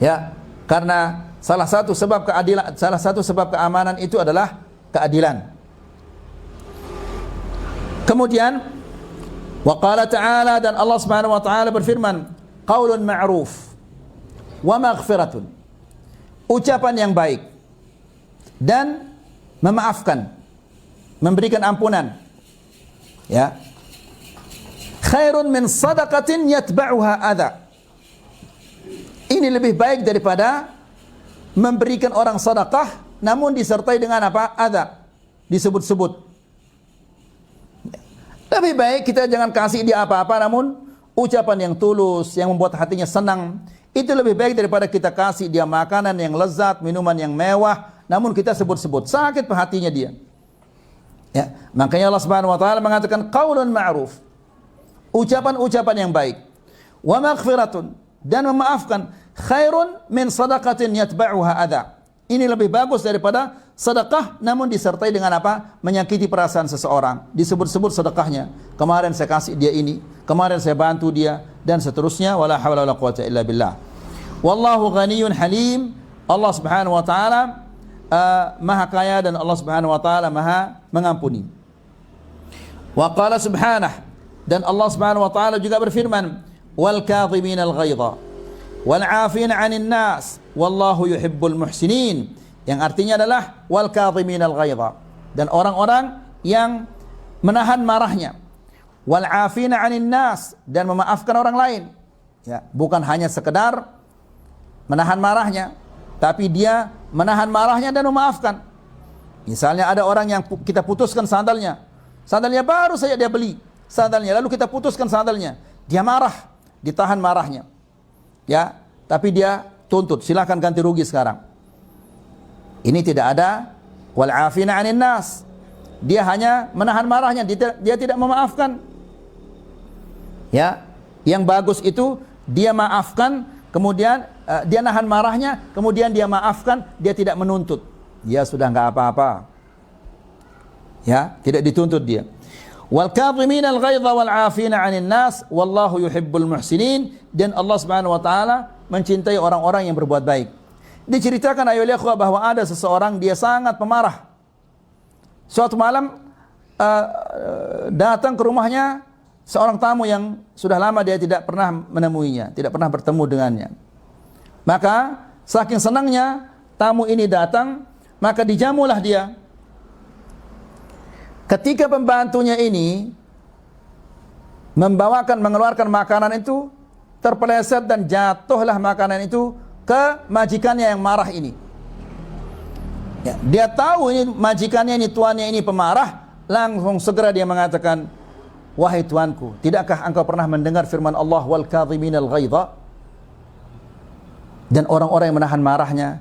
[SPEAKER 1] Ya, karena salah satu sebab keadilan, salah satu sebab keamanan itu adalah keadilan. Kemudian wa qala ta'ala, dan Allah Subhanahu wa taala berfirman, qaulun ma'ruf wa maghfiratun, ucapan yang baik dan memaafkan, memberikan ampunan. Ya, khairun min sadaqatin yatba'uha adha, ini lebih baik daripada memberikan orang sedekah namun disertai dengan apa? Adha, disebut-sebut. Lebih baik kita jangan kasih dia apa-apa, namun ucapan yang tulus, yang membuat hatinya senang, itu lebih baik daripada kita kasih dia makanan yang lezat, minuman yang mewah, namun kita sebut-sebut, sakit hatinya dia. Ya, makanya Allah Subhanahu wa taala mengatakan qaulun ma'ruf, ucapan-ucapan yang baik, wa maghfiratun, dan memaafkan, khairun min sadaqatin yatba'uha adha. Ini lebih bagus daripada sedekah namun disertai dengan apa? Menyakiti perasaan seseorang. Disebut-sebut sedekahnya. Kemarin saya kasih dia ini, kemarin saya bantu dia, dan seterusnya. Wala hawla wala quwwata illa billah. Wallahu ghaniyyun halim. Allah Subhanahu wa taala maha kaya dan Allah Subhanahu wa taala maha mengampuni. Wa qala subhanahu, dan Allah Subhanahu wa taala juga berfirman, wal kadhimin al ghaidha wal 'afina 'anil nas wallahu yuhibbul muhsinin, yang artinya adalah wal kadhimin al ghaidha, dan orang-orang yang menahan marahnya, wal 'afina 'anil nas, dan memaafkan orang lain. Ya, bukan hanya sekedar menahan marahnya, tapi dia menahan marahnya dan memaafkan. Misalnya ada orang yang kita putuskan sandalnya baru saja dia beli sandalnya, lalu kita putuskan sandalnya, dia marah, ditahan marahnya. Ya, tapi dia tuntut, silakan ganti rugi sekarang. Ini tidak ada wal 'afina 'anil nas. Dia hanya menahan marahnya, dia tidak memaafkan. Ya, yang bagus itu dia maafkan, kemudian dia nahan marahnya, kemudian dia maafkan, dia tidak menuntut. Dia sudah enggak apa-apa. Ya, tidak dituntut dia. Wal kadhimin al ghaidha wal 'afina 'anil nas wallahu yuhibbul muhsinin, dan Allah Subhanahu wa taala mencintai orang-orang yang berbuat baik. Diceritakan ayol ikhwah bahwa ada seseorang dia sangat pemarah. Suatu malam datang ke rumahnya seorang tamu yang sudah lama dia tidak pernah menemuinya, tidak pernah bertemu dengannya. Maka saking senangnya tamu ini datang, maka dijamulah dia. Ketika pembantunya ini mengeluarkan makanan itu, terpeleset dan jatuhlah makanan itu ke majikannya yang marah ini. Ya, dia tahu ini majikannya ini, tuannya ini pemarah, langsung segera dia mengatakan, wahai tuanku, tidakkah engkau pernah mendengar firman Allah wal kadhiminal ghaidha? Dan orang-orang yang menahan marahnya,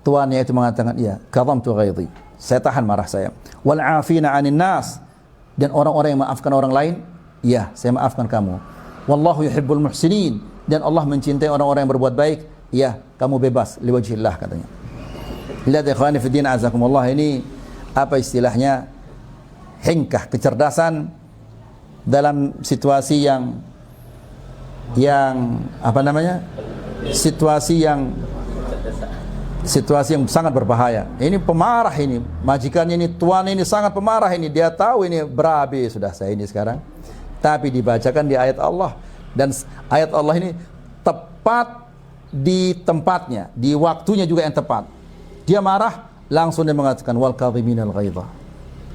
[SPEAKER 1] tuannya itu mengatakan, iya, kadhamtu ghaidhi, saya tahan marah saya. Wal 'afina 'anil nas, dan orang-orang yang maafkan orang lain, iya, saya maafkan kamu. Wallahu yuhibbul muhsinin, dan Allah mencintai orang-orang yang berbuat baik, iya, kamu bebas liwajhillah, katanya. Lihat ikhwani fi din azakumullah, ini apa istilahnya, hingkah, kecerdasan dalam situasi yang apa namanya, situasi yang sangat berbahaya. Ini pemarah ini, majikannya ini, tuan ini sangat pemarah ini. Dia tahu ini berabe sudah saya ini sekarang. Tapi dibacakan di ayat Allah, dan ayat Allah ini tepat di tempatnya, di waktunya juga yang tepat. Dia marah, langsung dia mengatakan wal kadhiminal ghaidha.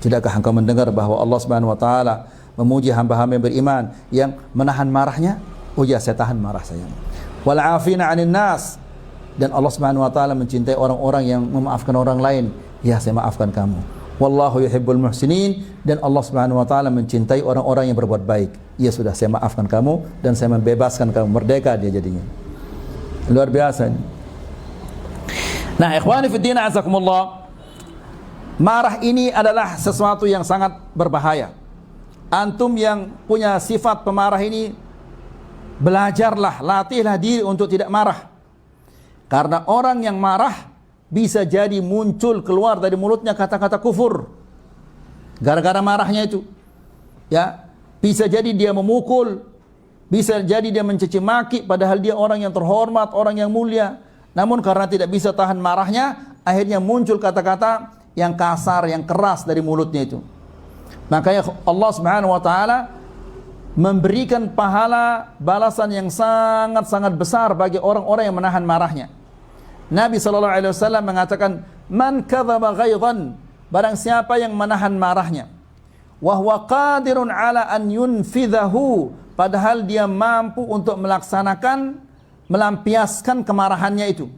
[SPEAKER 1] Tidakkah engkau mendengar bahwa Allah Subhanahu wa taala memuji hamba-hamba yang beriman yang menahan marahnya? Oh ya, saya tahan marah saya. Wal 'afina 'anil nas, dan Allah Subhanahu wa taala mencintai orang-orang yang memaafkan orang lain. Ya, saya maafkan kamu. Wallahu yuhibbul muhsinin, dan Allah Subhanahu wa taala mencintai orang-orang yang berbuat baik. Ya sudah, saya maafkan kamu dan saya membebaskan kamu, merdeka dia jadinya. Luar biasa ini. Nah, ikhwani fi din azakumullah, marah ini adalah sesuatu yang sangat berbahaya. Antum yang punya sifat pemarah ini, belajarlah, latihlah diri untuk tidak marah. Karena orang yang marah bisa jadi muncul keluar dari mulutnya kata-kata kufur. Gara-gara marahnya itu. Ya, bisa jadi dia memukul, bisa jadi dia mencaci maki padahal dia orang yang terhormat, orang yang mulia. Namun karena tidak bisa tahan marahnya, akhirnya muncul kata-kata yang kasar, yang keras dari mulutnya itu. Makanya Allah Subhanahu wa taala memberikan pahala balasan yang sangat-sangat besar bagi orang-orang yang menahan marahnya. Nabi sallallahu alaihi wasallam mengatakan, "Man kadzaba ghaidhan," barang siapa yang menahan marahnya, wa huwa qadirun ala an yunfidhahu, padahal dia mampu untuk melampiaskan kemarahannya itu.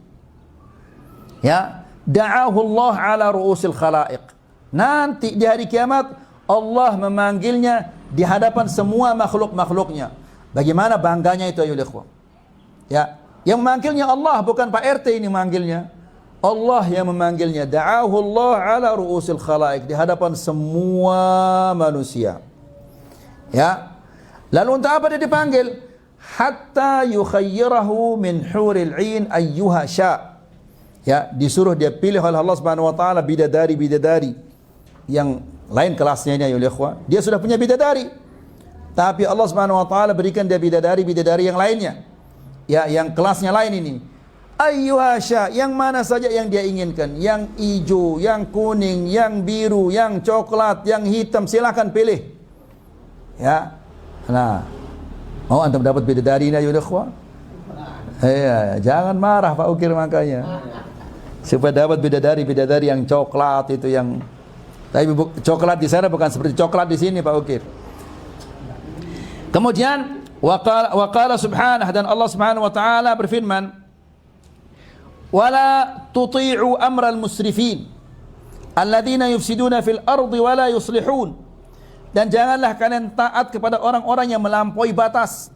[SPEAKER 1] Ya, da'ahu Allah ala ru'usil khalaiq. Nanti di hari kiamat Allah memanggilnya di hadapan semua makhluk-makhluknya. Bagaimana bangganya itu ayo ikhwah. Ya, yang memanggilnya Allah, bukan Pak RT ini manggilnya. Allah yang memanggilnya. Da'ahu Allah ala ru'usil khalaiq, di hadapan semua manusia. Ya. Lalu untuk apa dia dipanggil? hatta yukhayyirahu min huril 'ain ayyuha sya. Ya, disuruh dia pilih oleh Allah Subhanahu wa taala bidadari-bidadari yang lain kelasnya ini, ya ikhwah. Dia sudah punya bidadari, tapi Allah Subhanahu wa taala berikan dia bidadari-bidadari yang lainnya. Ya, yang kelasnya lain ini. Ayyuha sya, yang mana saja yang dia inginkan, yang hijau, yang kuning, yang biru, yang coklat, yang hitam, silakan pilih. Ya. Nah, mau antum dapat bidadari ini, ya ikhwah? Iya, jangan marah Pak Ukir makanya. Supaya dapat bidadari yang coklat itu, yang tapi coklat di sana bukan seperti coklat di sini Pak Ukir. Kemudian waqala subhanahu, dan Allah Subhanahu wa taala berfirman, wala tuti'u amral musrifin alladzina yufsiduna fil ardi wala yuslihun, dan janganlah kalian taat kepada orang-orang yang melampaui batas,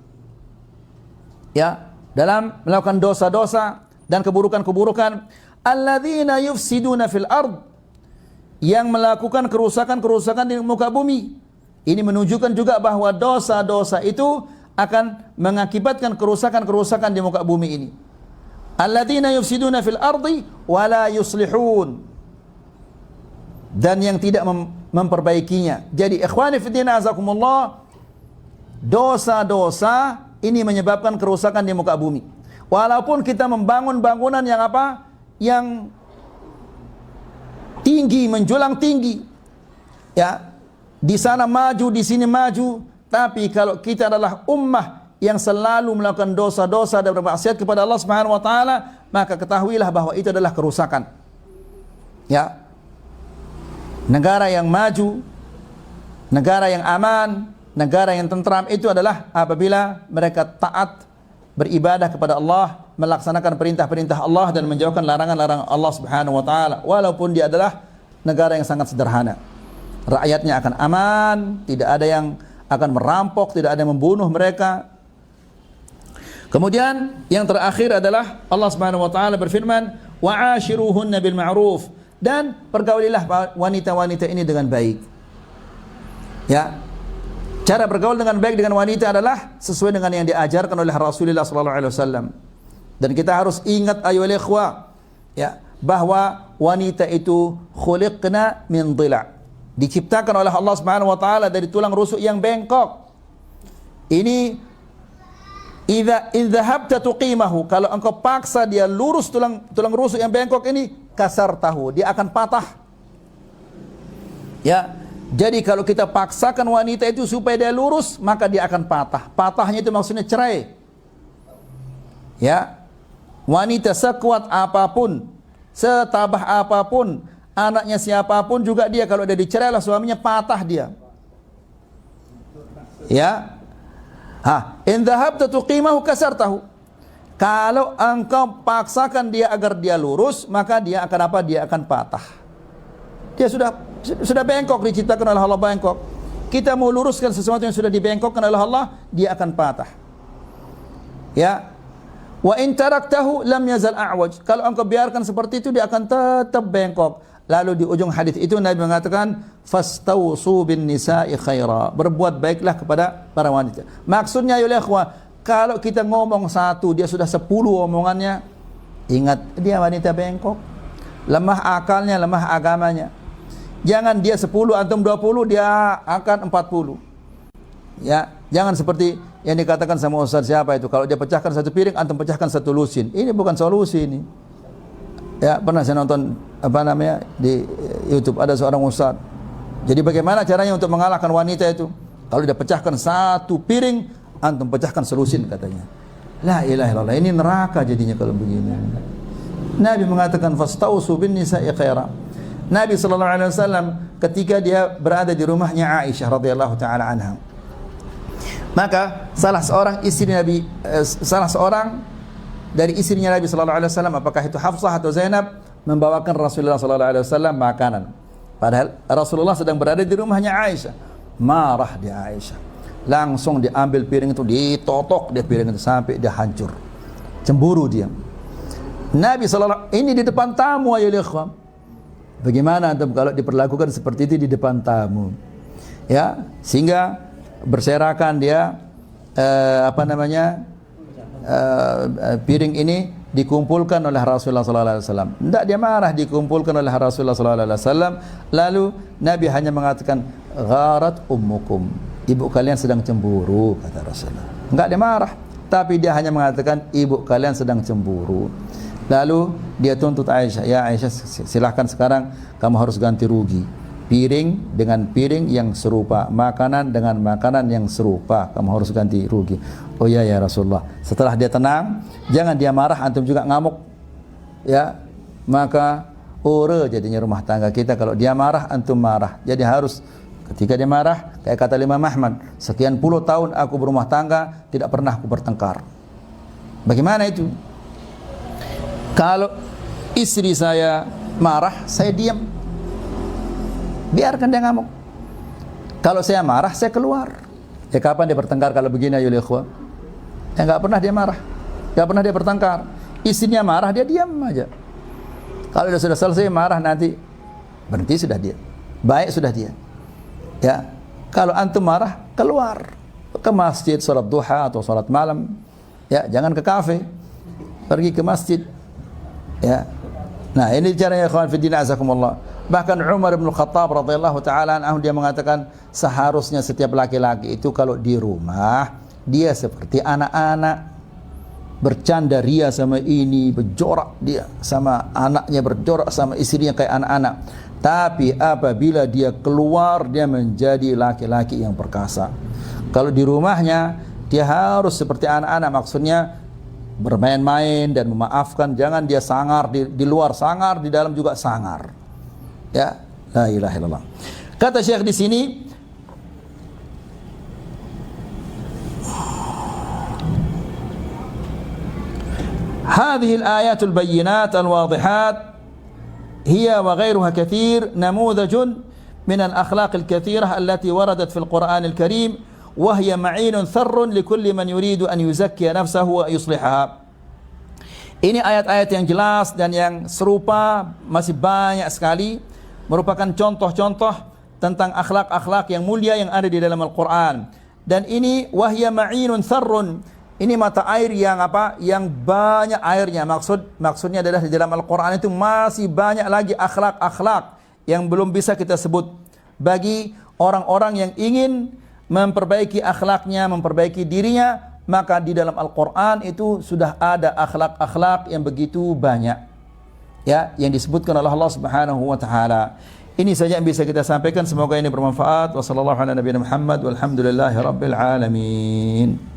[SPEAKER 1] ya, dalam melakukan dosa-dosa dan keburukan-keburukan. Alladzina yufsiduna fil ard, yang melakukan kerusakan-kerusakan di muka bumi. Ini menunjukkan juga bahwa dosa-dosa itu akan mengakibatkan kerusakan-kerusakan di muka bumi ini. Alladzina yufsiduna fil ardi wala yuslihun, dan yang tidak memperbaikinya. Jadi ikhwani fiddin azakumullah, dosa-dosa ini menyebabkan kerusakan di muka bumi. Walaupun kita membangun bangunan yang apa? Yang tinggi, menjulang tinggi, ya, di sana maju, di sini maju, tapi kalau kita adalah ummah yang selalu melakukan dosa-dosa dan bermaksiat kepada Allah Subhanahu wa taala, maka ketahuilah bahwa itu adalah kerusakan. Ya. Negara yang maju, negara yang aman, negara yang tentram itu adalah apabila mereka taat beribadah kepada Allah, melaksanakan perintah-perintah Allah dan menjauhkan larangan-larangan Allah Subhanahu wa taala, walaupun dia adalah negara yang sangat sederhana. Rakyatnya akan aman, tidak ada yang akan merampok, tidak ada yang membunuh mereka. Kemudian yang terakhir adalah Allah Subhanahu wa taala berfirman, wa'ashiruhunna bil ma'ruf, dan pergaulilah wanita-wanita ini dengan baik. Ya. Cara bergaul dengan baik dengan wanita adalah sesuai dengan yang diajarkan oleh Rasulullah SAW. Dan kita harus ingat ayyuhal ikhwah, ya, bahwa wanita itu khuliqna min dhila', diciptakan oleh Allah Subhanahu wa taala dari tulang rusuk yang bengkok. Ini idza idzahabta tuqimahu, kalau engkau paksa dia lurus tulang rusuk yang bengkok ini, kasartahu, dia akan patah. Ya. Jadi kalau kita paksakan wanita itu supaya dia lurus, maka dia akan patah. Patahnya itu maksudnya cerai. Ya. Wanita sekuat apapun, setabah apapun, anaknya siapapun juga, dia kalau dia dicerai oleh suaminya, patah dia. Ya. In dhahabta tuqimahu kasartahu. Kalau engkau paksakan dia agar dia lurus, maka dia akan apa? Dia akan patah. Dia sudah bengkok, diciptakan oleh Allah bengkok. Kita mau luruskan sesuatu yang sudah dibengkokkan oleh Allah, dia akan patah. Ya. Wa in taraktahu lam yazal a'waj. Kalau engkau biarkan seperti itu, dia akan tetap bengkok. Lalu di ujung hadis itu Nabi mengatakan, fastausu bin nisa'i khaira. Berbuat baiklah kepada para wanita. Maksudnya ya ikhwah, kalau kita ngomong satu, dia sudah 10 omongannya. Ingat, dia wanita bengkok. Lemah akalnya, lemah agamanya. Jangan dia 10, antum 20, dia akan 40. Ya, jangan seperti yang dikatakan sama Ustaz siapa itu, kalau dia pecahkan satu piring, antum pecahkan satu lusin. Ini bukan solusi ini. Ya, pernah saya nonton di YouTube, ada seorang ustaz. Jadi bagaimana caranya untuk mengalahkan wanita itu? Kalau dia pecahkan satu piring, antum pecahkan selusin katanya. La ilaha illallah, ini neraka jadinya kalau begini. Nabi mengatakan fastausu bin nisa'i khaira. Nabi sallallahu alaihi wasallam ketika dia berada di rumahnya Aisyah radhiyallahu taala anha, maka salah seorang dari istrinya Nabi sallallahu alaihi wasallam, apakah itu Hafsah atau Zainab, membawakan Rasulullah sallallahu alaihi wasallam makanan. Padahal Rasulullah sedang berada di rumahnya Aisyah. Marah dia Aisyah. Langsung diambil piring itu, ditotok dia piring itu sampai dia hancur. Cemburu dia. Nabi sallallahu ini di depan tamu, ayo ikhwan. Bagaimana antum kalau diperlakukan seperti itu di depan tamu? Ya, sehingga berserakan dia apa namanya, piring ini dikumpulkan oleh Rasulullah sallallahu alaihi wasallam. Tidak dia marah, dikumpulkan oleh Rasulullah sallallahu alaihi wasallam. Lalu Nabi hanya mengatakan, gharat ummukum, ibu kalian sedang cemburu, kata Rasulullah. Enggak dia marah, tapi dia hanya mengatakan ibu kalian sedang cemburu. Lalu dia tuntut Aisyah, ya Aisyah, silahkan sekarang kamu harus ganti rugi. Piring dengan piring yang serupa, makanan dengan makanan yang serupa, kamu harus ganti rugi. Oh ya ya Rasulullah. Setelah dia tenang, jangan dia marah, antum juga ngamuk, ya, maka jadinya rumah tangga kita. Kalau dia marah, antum marah. Jadi harus ketika dia marah, kayak kata Imam Ahmad, sekian puluh tahun aku berumah tangga, tidak pernah aku bertengkar. Bagaimana itu? Kalau istri saya marah, saya diam, biarkan dia ngamuk. Kalau saya marah, saya keluar. Ya kapan dia bertengkar kalau begini, ayo ikhwah? Ya enggak pernah dia marah, enggak pernah dia bertengkar. Istrinya marah, dia diam aja. Kalau dia sudah selesai marah, nanti berhenti sudah dia, baik sudah dia. Ya, kalau antum marah, keluar ke masjid, salat duha atau salat malam. Ya, jangan ke kafe, pergi ke masjid. Ya, nah ini caranya ikhwan fillah azakumullah. Bahkan Umar bin Khattab radhiyallahu taala anhu dia mengatakan seharusnya setiap laki-laki itu kalau di rumah dia seperti anak-anak, bercanda ria sama ini, berjorak dia sama anaknya, berjorak sama istrinya kayak anak-anak. Tapi apabila dia keluar, dia menjadi laki-laki yang perkasa. Kalau di rumahnya dia harus seperti anak-anak, maksudnya bermain-main dan memaafkan. Jangan dia sangar di luar sangar, di dalam juga sangar. Ya, la ilaha illallah. Kata Syekh di sini, hadhihi al-ayatul bayyinat al-wadihat hiya wa ghayruha kathir namudhajun min al-akhlaq al-kathirah allati waradat fi al-Qur'an al-Karim wa hiya ma'inun tharrun likulli man yuridu an yuzakkiya nafsahu wa yuslihaha. Ini ayat-ayat yang jelas dan yang serupa masih banyak sekali, merupakan contoh-contoh tentang akhlak-akhlak yang mulia yang ada di dalam Al-Quran. Dan ini wahya ma'inun tharrun, ini mata air yang apa? Yang banyak airnya. Maksudnya adalah di dalam Al-Quran itu masih banyak lagi akhlak-akhlak yang belum bisa kita sebut. Bagi orang-orang yang ingin memperbaiki akhlaknya, memperbaiki dirinya, maka di dalam Al-Quran itu sudah ada akhlak-akhlak yang begitu banyak, ya, yang disebutkan oleh Allah Subhanahu wa taala. Ini saja yang bisa kita sampaikan, semoga ini bermanfaat. Wassallallahu ala nabiyina Muhammad walhamdulillahi rabbil alamin.